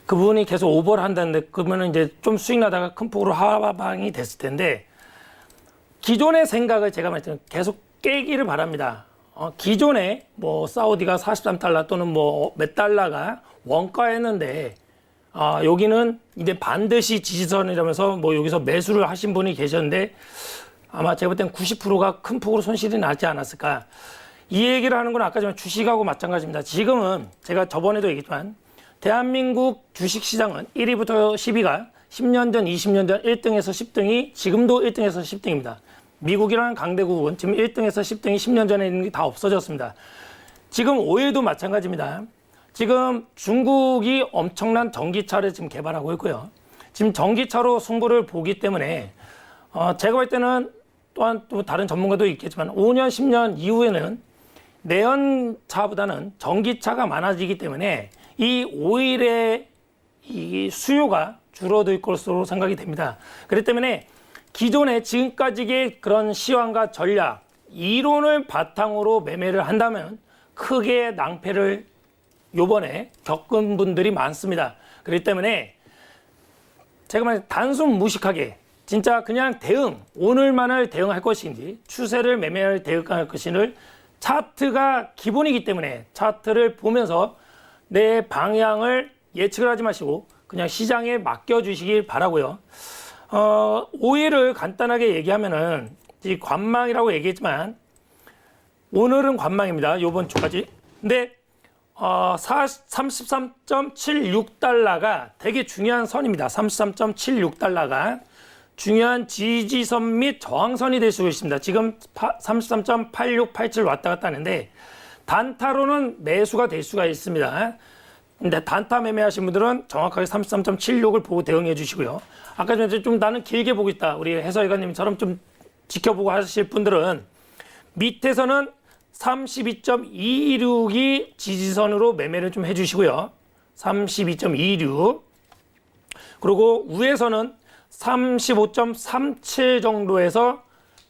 그분이 계속 오버를 한다는데 그러면은 이제 좀 수익 나다가 큰 폭으로 하방이 됐을 텐데 기존의 생각을 제가 말했잖아요. 계속 깨기를 바랍니다. 기존에 뭐 사우디가 43달러 또는 뭐 몇 달러가 원가였는데 여기는 이제 반드시 지지선이라면서 뭐 여기서 매수를 하신 분이 계셨는데 아마 제가 볼 땐 90%가 큰 폭으로 손실이 나지 않았을까. 이 얘기를 하는 건 아까 전에 주식하고 마찬가지입니다. 지금은 제가 저번에도 얘기했지만 대한민국 주식시장은 1위부터 10위가 10년 전, 20년 전 1등에서 10등이 지금도 1등에서 10등입니다. 미국이라는 강대국은 지금 1등에서 10등이 10년 전에 있는 게 다 없어졌습니다. 지금 오일도 마찬가지입니다. 지금 중국이 엄청난 전기차를 지금 개발하고 있고요. 지금 전기차로 승부를 보기 때문에 제가 볼 때는 또한 또 다른 전문가도 있겠지만 5년, 10년 이후에는 내연차보다는 전기차가 많아지기 때문에 이 오일의 이 수요가 줄어들 것으로 생각이 됩니다. 그렇기 때문에 기존의 지금까지의 그런 시황과 전략, 이론을 바탕으로 매매를 한다면 크게 낭패를 요번에 겪은 분들이 많습니다. 그렇기 때문에 제가 말해 단순 무식하게 진짜 그냥 대응, 오늘만을 대응할 것인지 추세를 매매할 대응할 것인지를 차트가 기본이기 때문에 차트를 보면서 내 방향을 예측을 하지 마시고 그냥 시장에 맡겨주시길 바라고요. 오일을 간단하게 얘기하면은 이 관망이라고 얘기했지만 오늘은 관망입니다. 요번 주까지. 근데 33.76달러가 되게 중요한 선입니다. 33.76달러가 중요한 지지선 및 저항선이 될 수 있습니다. 지금 33.8687 왔다 갔다 하는데 단타로는 매수가 될 수가 있습니다. 근데 단타 매매하신 분들은 정확하게 33.76을 보고 대응해 주시고요. 아까 전에 좀 나는 길게 보고 있다. 우리 해설위원님처럼 좀 지켜보고 하실 분들은 밑에서는 32.26이 지지선으로 매매를 좀 해주시고요. 32.26. 그리고 위에서는 35.37 정도에서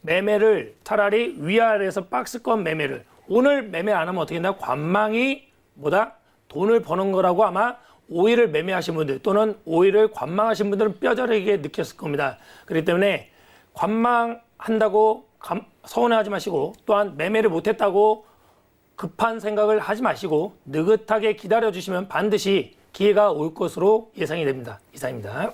매매를 차라리 위아래에서 박스권 매매를 오늘 매매 안 하면 어떻게 된다? 관망이 뭐다? 돈을 버는 거라고 아마 오일을 매매하신 분들 또는 오일을 관망하신 분들은 뼈저리게 느꼈을 겁니다. 그렇기 때문에 관망한다고 서운해하지 마시고 또한 매매를 못했다고 급한 생각을 하지 마시고 느긋하게 기다려주시면 반드시 기회가 올 것으로 예상이 됩니다. 이상입니다.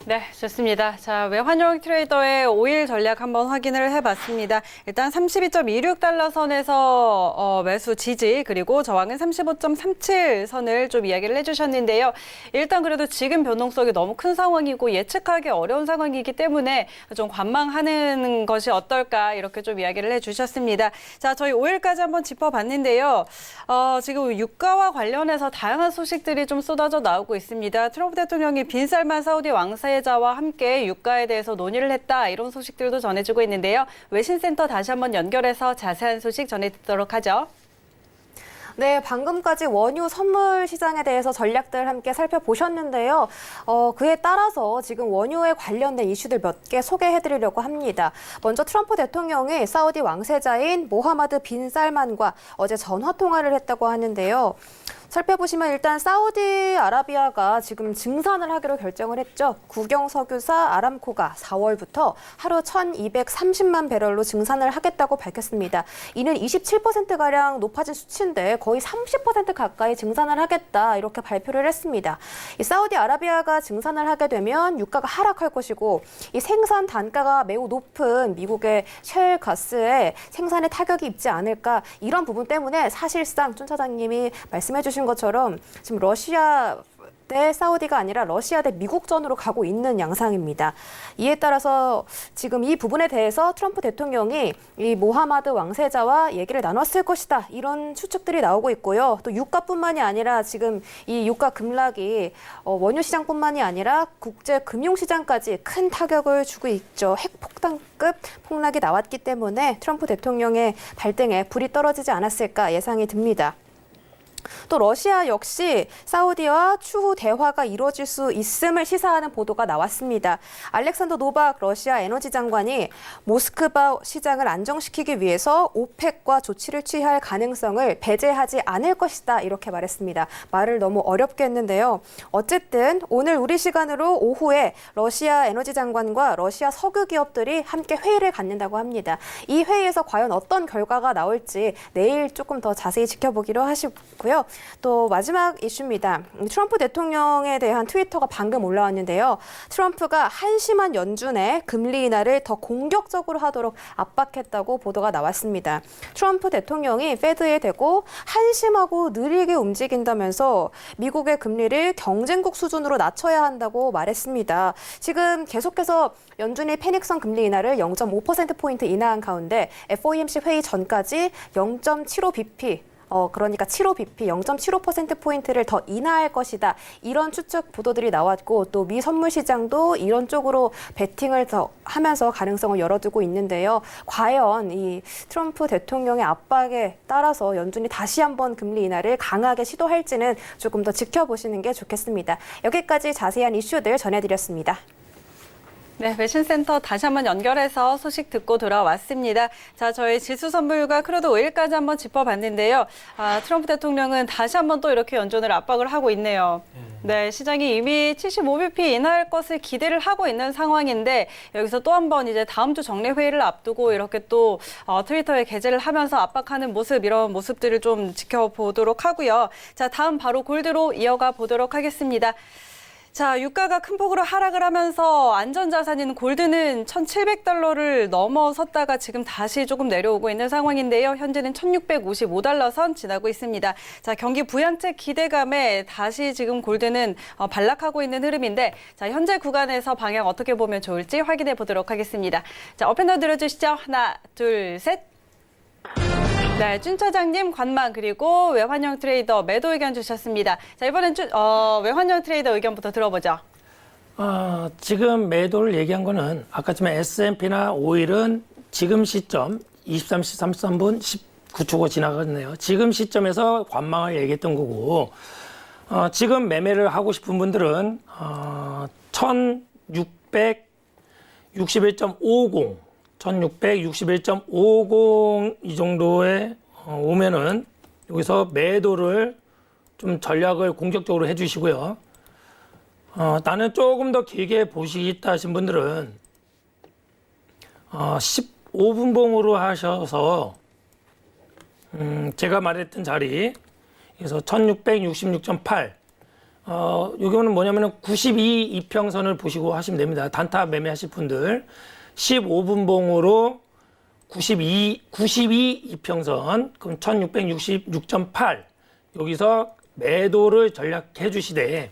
네, 좋습니다. 자, 외환용 트레이더의 5일 전략 한번 확인을 해봤습니다. 일단 32.26달러 선에서 매수 지지, 그리고 저항은 35.37 선을 좀 이야기를 해주셨는데요. 일단 그래도 지금 변동성이 너무 큰 상황이고 예측하기 어려운 상황이기 때문에 좀 관망하는 것이 어떨까 이렇게 좀 이야기를 해주셨습니다. 자, 저희 5일까지 한번 짚어봤는데요. 지금 유가와 관련해서 다양한 소식들이 좀 쏟아져 나오고 있습니다. 트럼프 대통령이 빈살만 사우디 왕세자와 함께 유가에 대해서 논의를 했다, 이런 소식들도 전해지고 있는데요. 외신센터 다시 한번 연결해서 자세한 소식 전해드리도록 하죠. 네, 방금까지 원유 선물 시장에 대해서 전략들 함께 살펴보셨는데요. 그에 따라서 지금 원유에 관련된 이슈들 몇 개 소개해드리려고 합니다. 먼저 트럼프 대통령이 사우디 왕세자인 모하마드 빈 살만과 어제 전화 통화를 했다고 하는데요. 살펴보시면 일단 사우디아라비아가 지금 증산을 하기로 결정을 했죠. 국영 석유사 아람코가 4월부터 하루 1,230만 배럴로 증산을 하겠다고 밝혔습니다. 이는 27%가량 높아진 수치인데 거의 30% 가까이 증산을 하겠다, 이렇게 발표를 했습니다. 이 사우디아라비아가 증산을 하게 되면 유가가 하락할 것이고, 이 생산 단가가 매우 높은 미국의 셰일 가스에 생산에 타격이 있지 않을까, 이런 부분 때문에 사실상 준 차장님이 말씀해 주신 것처럼 지금 러시아 대 사우디가 아니라 러시아 대 미국전으로 가고 있는 양상입니다. 이에 따라서 지금 이 부분에 대해서 트럼프 대통령이 이 모하마드 왕세자와 얘기를 나눴을 것이다, 이런 추측들이 나오고 있고요. 또 유가뿐만이 아니라 지금 이 유가 급락이 원유 시장뿐만이 아니라 국제 금융 시장까지 큰 타격을 주고 있죠. 핵폭탄급 폭락이 나왔기 때문에 트럼프 대통령의 발등에 불이 떨어지지 않았을까 예상이 듭니다. 또 러시아 역시 사우디와 추후 대화가 이루어질 수 있음을 시사하는 보도가 나왔습니다. 알렉산더 노박 러시아 에너지 장관이 모스크바 시장을 안정시키기 위해서 오펙과 조치를 취할 가능성을 배제하지 않을 것이다, 이렇게 말했습니다. 말을 너무 어렵게 했는데요. 어쨌든 오늘 우리 시간으로 오후에 러시아 에너지 장관과 러시아 석유 기업들이 함께 회의를 갖는다고 합니다. 이 회의에서 과연 어떤 결과가 나올지 내일 조금 더 자세히 지켜보기로 하시고요. 또 마지막 이슈입니다. 트럼프 대통령에 대한 트위터가 방금 올라왔는데요. 트럼프가 한심한 연준에 금리 인하를 더 공격적으로 하도록 압박했다고 보도가 나왔습니다. 트럼프 대통령이 페드에 대고 한심하고 느리게 움직인다면서 미국의 금리를 경쟁국 수준으로 낮춰야 한다고 말했습니다. 지금 계속해서 연준이 패닉성 금리 인하를 0.5%포인트 인하한 가운데 FOMC 회의 전까지 0.75bp 그러니까 75bp 0.75%포인트를 더 인하할 것이다, 이런 추측 보도들이 나왔고, 또 미 선물 시장도 이런 쪽으로 베팅을 더 하면서 가능성을 열어두고 있는데요. 과연 이 트럼프 대통령의 압박에 따라서 연준이 다시 한번 금리 인하를 강하게 시도할지는 조금 더 지켜보시는 게 좋겠습니다. 여기까지 자세한 이슈들 전해드렸습니다. 네, 외신센터 다시 한번 연결해서 소식 듣고 돌아왔습니다. 자, 저희 지수 선물과 크루드 오일까지 한번 짚어봤는데요. 트럼프 대통령은 다시 한번 또 이렇게 연준을 압박을 하고 있네요. 네, 시장이 이미 75bp 인하할 것을 기대를 하고 있는 상황인데, 여기서 또 한 번 이제 다음 주 정례 회의를 앞두고 이렇게 또 트위터에 게재를 하면서 압박하는 모습, 이런 모습들을 좀 지켜보도록 하고요. 자, 다음 바로 골드로 이어가 보도록 하겠습니다. 자, 유가가 큰 폭으로 하락을 하면서 안전자산인 골드는 1,700달러를 넘어섰다가 지금 다시 조금 내려오고 있는 상황인데요. 현재는 1,655달러 선 지나고 있습니다. 자, 경기 부양책 기대감에 다시 지금 골드는 반락하고 있는 흐름인데, 자, 현재 구간에서 방향 어떻게 보면 좋을지 확인해 보도록 하겠습니다. 자, 업앤더 들어주시죠. 하나, 둘, 셋. 네, 준 차장님 관망, 그리고 외환형 트레이더 매도 의견 주셨습니다. 자, 이번엔 외환형 트레이더 의견부터 들어보죠. 지금 매도를 얘기한 거는 아까 전에 S&P나 오일은 지금 시점 23시 33분 19초가 지나갔네요. 지금 시점에서 관망을 얘기했던 거고, 지금 매매를 하고 싶은 분들은 1661.50 1661.50 이 정도에 오면은 여기서 매도를 좀 전략을 공격적으로 해주시고요. 나는 조금 더 길게 보시겠다 하신 분들은 15분봉으로 하셔서 제가 말했던 자리, 그래서 1666.8 요거는 뭐냐면은 92 이평선을 보시고 하시면 됩니다. 단타 매매하실 분들 15분봉으로 92 이평선 그럼 1666.8 여기서 매도를 전략해 주시되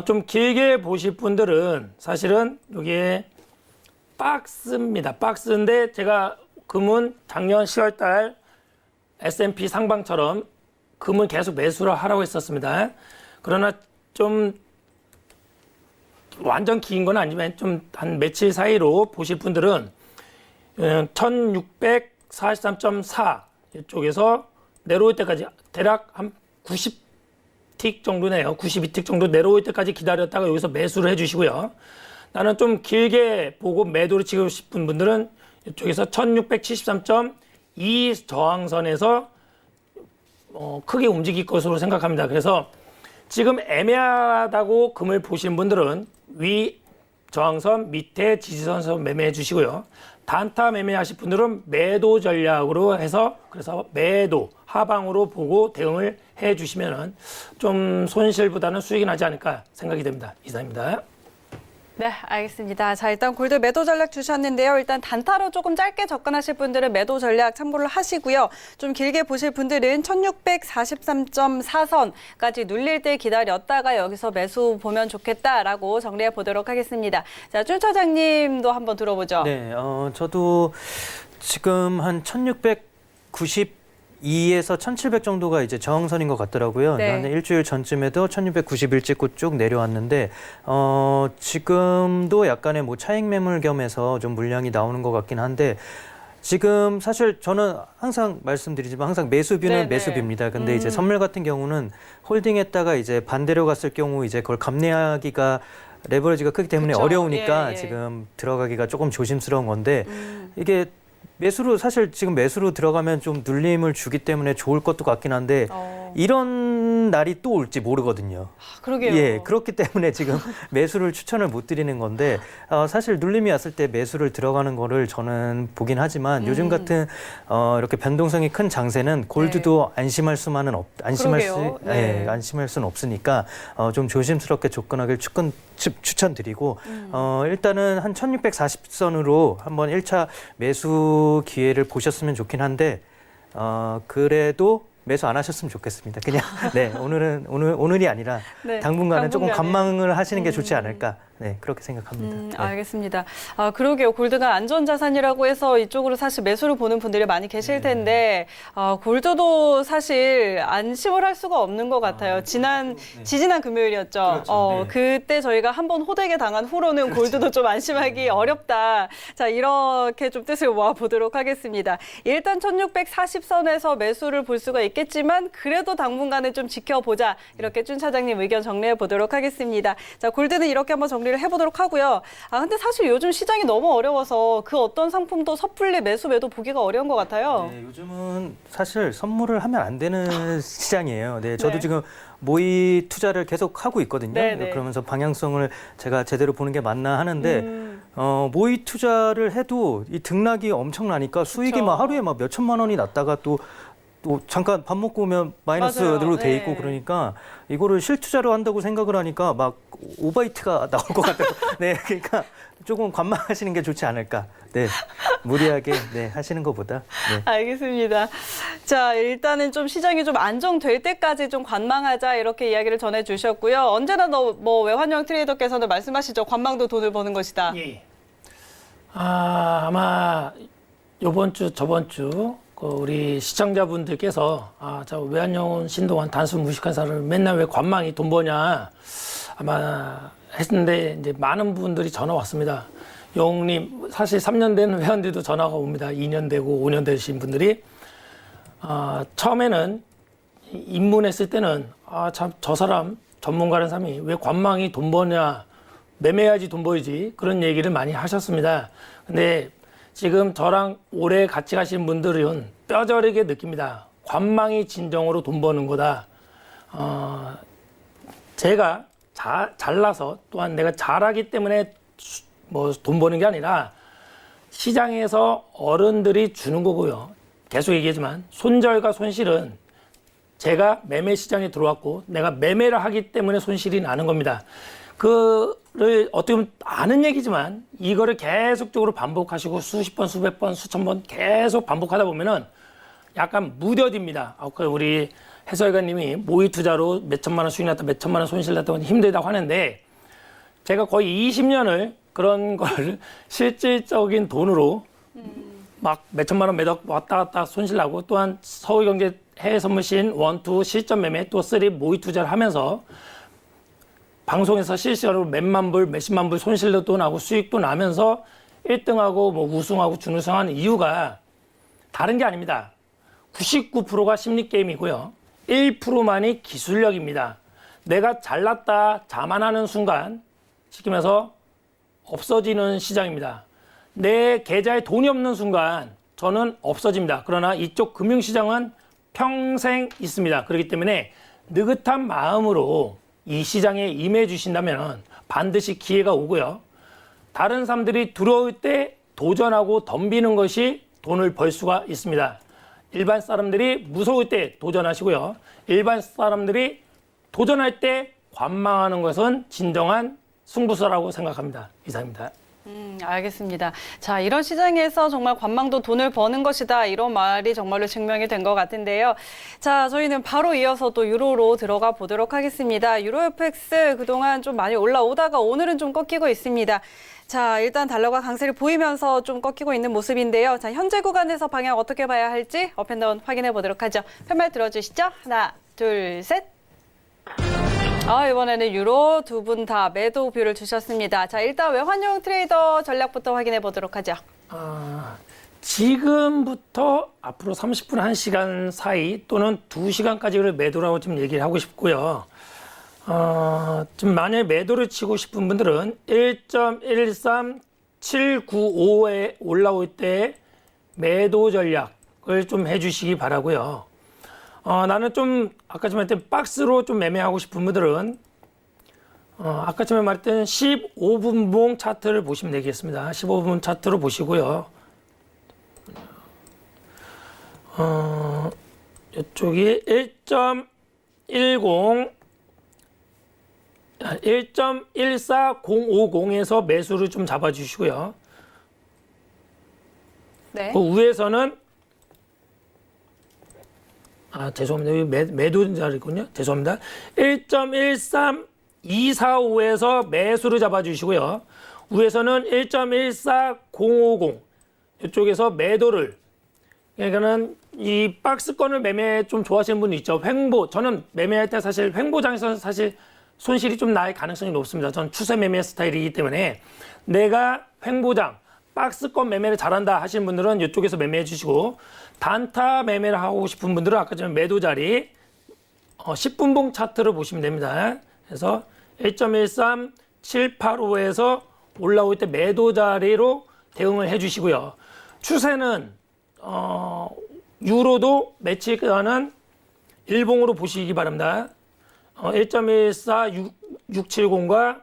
좀 길게 보실 분들은 사실은 여기에 박스입니다. 박스인데 제가 금은 작년 10월 달 S&P 상방처럼 금은 계속 매수를 하라고 했었습니다. 그러나 좀 완전 긴 건 아니지만 좀 한 며칠 사이로 보실 분들은 1643.4 이쪽에서 내려올 때까지 대략 한 90틱 정도네요. 92틱 정도 내려올 때까지 기다렸다가 여기서 매수를 해주시고요. 나는 좀 길게 보고 매도를 치고 싶은 분들은 이쪽에서 1673.2 저항선에서 크게 움직일 것으로 생각합니다. 그래서 지금 애매하다고 금을 보시는 분들은 위 저항선 밑에 지지선에서 매매해 주시고요. 단타 매매하실 분들은 매도 전략으로 해서 그래서 매도 하방으로 보고 대응을 해 주시면은 좀 손실보다는 수익이 나지 않을까 생각이 됩니다. 이상입니다. 네, 알겠습니다. 자, 일단 골드 매도 전략 주셨는데요. 일단 단타로 조금 짧게 접근하실 분들은 매도 전략 참고를 하시고요. 좀 길게 보실 분들은 1643.4선까지 눌릴 때 기다렸다가 여기서 매수 보면 좋겠다라고 정리해 보도록 하겠습니다. 자, 준 차장님도 한번 들어보죠. 네, 저도 지금 한 1692에서 1700 정도가 이제 저항선인 것 같더라고요. 네. 한 일주일 전쯤에도 1691 찍고 쭉 내려왔는데, 지금도 약간의 뭐 차익 매물 겸해서 좀 물량이 나오는 것 같긴 한데, 지금 사실 저는 항상 말씀드리지만 항상 매수비는 네네. 매수비입니다. 근데 이제 선물 같은 경우는 홀딩했다가 이제 반대로 갔을 경우 이제 그걸 감내하기가 레버리지가 크기 때문에 그쵸. 어려우니까 예, 예. 지금 들어가기가 조금 조심스러운 건데 이게 매수로 사실 지금 매수로 들어가면 좀 눌림을 주기 때문에 좋을 것도 같긴 한데 이런 날이 또 올지 모르거든요. 그러게요. 예, 그렇기 때문에 지금 매수를 추천을 못 드리는 건데 사실 눌림이 왔을 때 매수를 들어가는 거를 저는 보긴 하지만 요즘 같은 이렇게 변동성이 큰 장세는 골드도 안심할 수는 그러게요. 네. 안심할 수는 없으니까 좀 조심스럽게 접근하길 추천드리고 일단은 한 1640선으로 한번 1차 매수 기회를 보셨으면 좋긴 한데 그래도 매수 안 하셨으면 좋겠습니다. 그냥 네 오늘이 아니라 네, 당분간은 조금 당분간은. 관망을 하시는 게 좋지 않을까 네 그렇게 생각합니다. 네. 알겠습니다. 그러게요. 골드가 안전자산이라고 해서 이쪽으로 사실 매수를 보는 분들이 많이 계실 텐데 골드도 사실 안심을 할 수가 없는 것 같아요. 지지난 금요일이었죠. 그렇죠. 네. 그때 저희가 한번 호되게 당한 후로는 골드도 좀 안심하기 어렵다. 자, 이렇게 좀 뜻을 모아보도록 하겠습니다. 일단 1640선에서 매수를 볼 수가 있겠지만 그래도 당분간은 좀 지켜보자. 이렇게 준 차장님 의견 정리해 보도록 하겠습니다. 자, 골드는 이렇게 한번 정리를 해보도록 하고요. 근데 사실 요즘 시장이 너무 어려워서 그 어떤 상품도 섣불리 매수 매도 보기가 어려운 것 같아요. 네, 요즘은 사실 선물을 하면 안 되는 시장이에요. 네, 저도 네. 지금 모의 투자를 계속 하고 있거든요. 네, 네. 그러면서 방향성을 제가 제대로 보는 게 맞나 하는데 모의 투자를 해도 이 등락이 엄청나니까 수익이 그쵸. 막 하루에 막 몇 천만 원이 났다가 또 잠깐 밥 먹고 오면 마이너스로 맞아요. 돼 있고 네. 그러니까 이거를 실투자로 한다고 생각을 하니까 막 오바이트가 나올 것 같아요. 네, 그러니까 조금 관망하시는 게 좋지 않을까. 네, 무리하게 네, 하시는 것보다. 네. 알겠습니다. 자, 일단은 좀 시장이 좀 안정될 때까지 좀 관망하자 이렇게 이야기를 전해주셨고요. 언제나 뭐 외환형 트레이더께서는 말씀하시죠. 관망도 돈을 버는 것이다. 예. 아마 이번 주 저번 주 우리 시청자분들께서 저 외환형 신동환 단순 무식한 사람을 맨날 왜 관망이 돈 버냐 아마 했는데 이제 많은 분들이 전화 왔습니다. 영웅님 사실 3년 된 회원들도 전화가 옵니다. 2년 되고 5년 되신 분들이 처음에는 입문했을 때는 참 저 사람 전문가라는 사람이 왜 관망이 돈 버냐 매매해야지 돈 벌지 그런 얘기를 많이 하셨습니다. 근데 지금 저랑 오래 같이 가신 분들은 뼈저리게 느낍니다. 관망이 진정으로 돈 버는 거다. 제가 잘나서 또한 내가 잘하기 때문에 뭐 돈 버는 게 아니라 시장에서 어른들이 주는 거고요. 계속 얘기하지만 손절과 손실은 제가 매매 시장에 들어왔고 내가 매매를 하기 때문에 손실이 나는 겁니다. 그를 어떻게 보면 아는 얘기지만 이거를 계속적으로 반복하시고 수십 번, 수백 번, 수천 번 계속 반복하다 보면은 약간 무뎌집니다. 아까 우리 해설가님이 모의 투자로 몇 천만 원 수익 났다, 몇 천만 원 손실 났다 힘들다고 하는데 제가 거의 20년을 그런 걸 실질적인 돈으로 막 몇 천만 원 매덕 왔다 갔다 손실 나고 또한 서울경제 해외선물신 1, 2 실전 매매 또 3 모의 투자를 하면서 방송에서 실시간으로 몇만 불, 몇십만 불 손실도 나고 수익도 나면서 1등하고 뭐 우승하고 준우승하는 이유가 다른 게 아닙니다. 99%가 심리게임이고요. 1%만이 기술력입니다. 내가 잘났다, 자만하는 순간 시키면서 없어지는 시장입니다. 내 계좌에 돈이 없는 순간 저는 없어집니다. 그러나 이쪽 금융시장은 평생 있습니다. 그렇기 때문에 느긋한 마음으로 이 시장에 임해 주신다면 반드시 기회가 오고요. 다른 사람들이 들어올 때 도전하고 덤비는 것이 돈을 벌 수가 있습니다. 일반 사람들이 무서울 때 도전하시고요. 일반 사람들이 도전할 때 관망하는 것은 진정한 승부수라고 생각합니다. 이상입니다. 알겠습니다. 자, 이런 시장에서 정말 관망도 돈을 버는 것이다. 이런 말이 정말로 증명이 된 것 같은데요. 자, 저희는 바로 이어서 또 유로로 들어가 보도록 하겠습니다. 유로 FX 그동안 좀 많이 올라오다가 오늘은 좀 꺾이고 있습니다. 자, 일단 달러가 강세를 보이면서 좀 꺾이고 있는 모습인데요. 자, 현재 구간에서 방향 어떻게 봐야 할지 업앤다운 확인해 보도록 하죠. 편말 들어주시죠. 하나, 둘, 셋. 이번에는 유로 두 분 다 매도 뷰를 주셨습니다. 자, 일단 외환용 트레이더 전략부터 확인해 보도록 하죠. 지금부터 앞으로 30분, 1시간 사이 또는 2시간까지를 매도라고 좀 얘기를 하고 싶고요. 좀 만약에 매도를 치고 싶은 분들은 1.13795에 올라올 때 매도 전략을 좀 해주시기 바라고요. 나는 좀 아까 전에 말했던 박스로 좀 매매하고 싶은 분들은 아까 전에 말했던 15분봉 차트를 보시면 되겠습니다. 15분 차트로 보시고요. 이쪽이 1.14050에서 매수를 좀 잡아주시고요. 네. 그 위에서는 죄송합니다. 여기 매도 자리군요. 죄송합니다. 1.13245에서 매수를 잡아주시고요. 위에서는 1.14050 이쪽에서 매도를 그러니까는 이 박스권을 매매 좀 좋아하시는 분이 있죠. 횡보 저는 매매할 때 사실 횡보장에서 사실 손실이 좀 날 가능성이 높습니다. 전 추세 매매 스타일이기 때문에 내가 횡보장 박스권 매매를 잘한다 하시는 분들은 이쪽에서 매매해 주시고 단타 매매를 하고 싶은 분들은 아까 전에 매도 자리 10분봉 차트를 보시면 됩니다. 그래서 1.13785에서 올라올 때 매도 자리로 대응을 해 주시고요. 추세는 유로도 매치가는 일봉으로 보시기 바랍니다. 1.14670과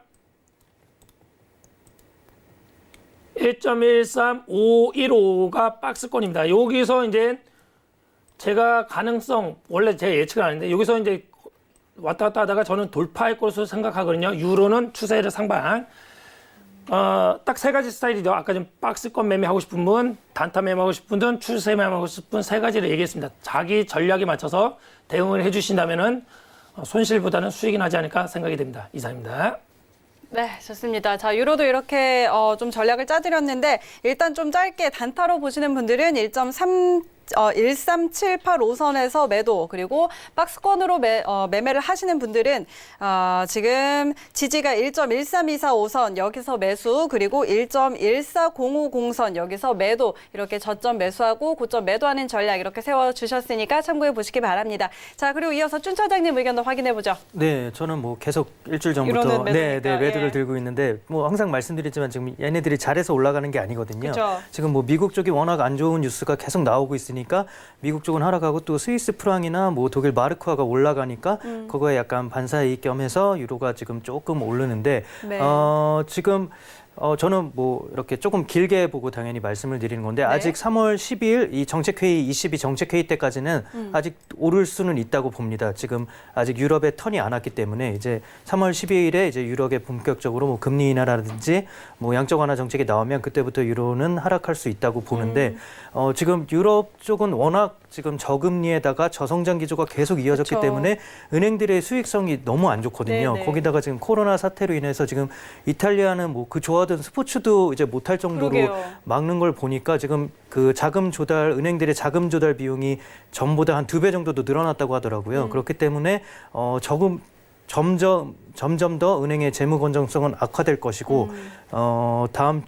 1.13515가 박스권입니다. 여기서 이제 제가 가능성 원래 제가 예측을 하는데 여기서 이제 왔다 갔다 하다가 저는 돌파할 것으로 생각하거든요. 유로는 추세를 상방. 딱 세 가지 스타일이죠. 아까 좀 박스권 매매하고 싶은 분, 단타 매매하고 싶은 분, 추세 매매하고 싶은 분 세 가지를 얘기했습니다. 자기 전략에 맞춰서 대응을 해주신다면은 손실보다는 수익이 나지 않을까 생각이 됩니다. 이상입니다. 네, 좋습니다. 자, 유로도 이렇게 좀 전략을 짜드렸는데 일단 좀 짧게 단타로 보시는 분들은 13785선에서 매도 그리고 박스권으로 매매를 하시는 분들은 지금 지지가 1.13245선 여기서 매수 그리고 1.14050선 여기서 매도 이렇게 저점 매수하고 고점 매도하는 전략 이렇게 세워주셨으니까 참고해 보시기 바랍니다. 자, 그리고 이어서 준 차장님 의견도 확인해 보죠. 네, 저는 뭐 계속 일주일 전부터 매도를 들고 있는데 뭐 항상 말씀드리지만 지금 얘네들이 잘해서 올라가는 게 아니거든요. 그쵸. 지금 뭐 미국 쪽이 워낙 안 좋은 뉴스가 계속 나오고 있으니 있으니까 미국 쪽은 하락하고 또 스위스 프랑이나 뭐 독일 마르크화가 올라가니까 그거에 약간 반사이익 겸해서 유로가 지금 조금 오르는데 네. 지금 저는 뭐 이렇게 조금 길게 보고 당연히 말씀을 드리는 건데 네. 아직 3월 12일 이 정책회의 22 정책회의 때까지는 아직 오를 수는 있다고 봅니다. 지금 아직 유럽의 턴이 안 왔기 때문에 이제 3월 12일에 이제 유럽에 본격적으로 뭐 금리 인하라든지 뭐 양적 완화 정책이 나오면 그때부터 유로는 하락할 수 있다고 보는데 지금 유럽 쪽은 워낙 지금 저금리에다가 저성장 기조가 계속 이어졌기 그렇죠. 때문에 은행들의 수익성이 너무 안 좋거든요. 네네. 거기다가 지금 코로나 사태로 인해서 지금 이탈리아는 뭐 그 좋아하던 스포츠도 이제 못할 정도로 그러게요. 막는 걸 보니까 지금 그 자금 조달 은행들의 자금 조달 비용이 전보다 한 2배 정도도 늘어났다고 하더라고요. 그렇기 때문에 점점 더 은행의 재무 건전성은 악화될 것이고 다다음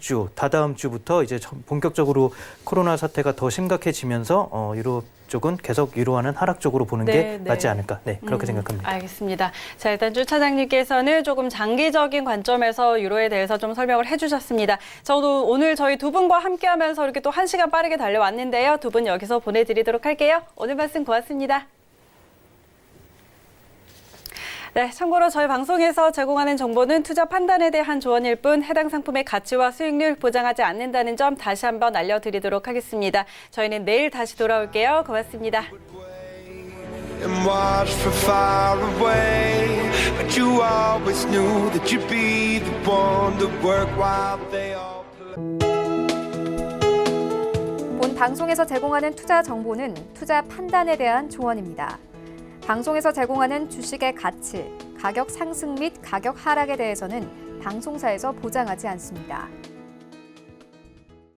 주부터 이제 본격적으로 코로나 사태가 더 심각해지면서 유럽 쪽은 계속 유로화는 하락 쪽으로 보는 네, 게 네. 맞지 않을까. 네, 그렇게 생각합니다. 알겠습니다. 자, 일단 주 차장님께서는 조금 장기적인 관점에서 유로에 대해서 좀 설명을 해주셨습니다. 저도 오늘 저희 두 분과 함께하면서 이렇게 또 1시간 빠르게 달려왔는데요. 두 분 여기서 보내드리도록 할게요. 오늘 말씀 고맙습니다. 네, 참고로 저희 방송에서 제공하는 정보는 투자 판단에 대한 조언일 뿐 해당 상품의 가치와 수익률 보장하지 않는다는 점 다시 한번 알려드리도록 하겠습니다. 저희는 내일 다시 돌아올게요. 고맙습니다. And watched from far away, but you always knew that you'd be the one to work while they all 본 방송에서 제공하는 투자 정보는 투자 판단에 대한 조언입니다. 방송에서 제공하는 주식의 가치, 가격 상승 및 가격 하락에 대해서는 방송사에서 보장하지 않습니다.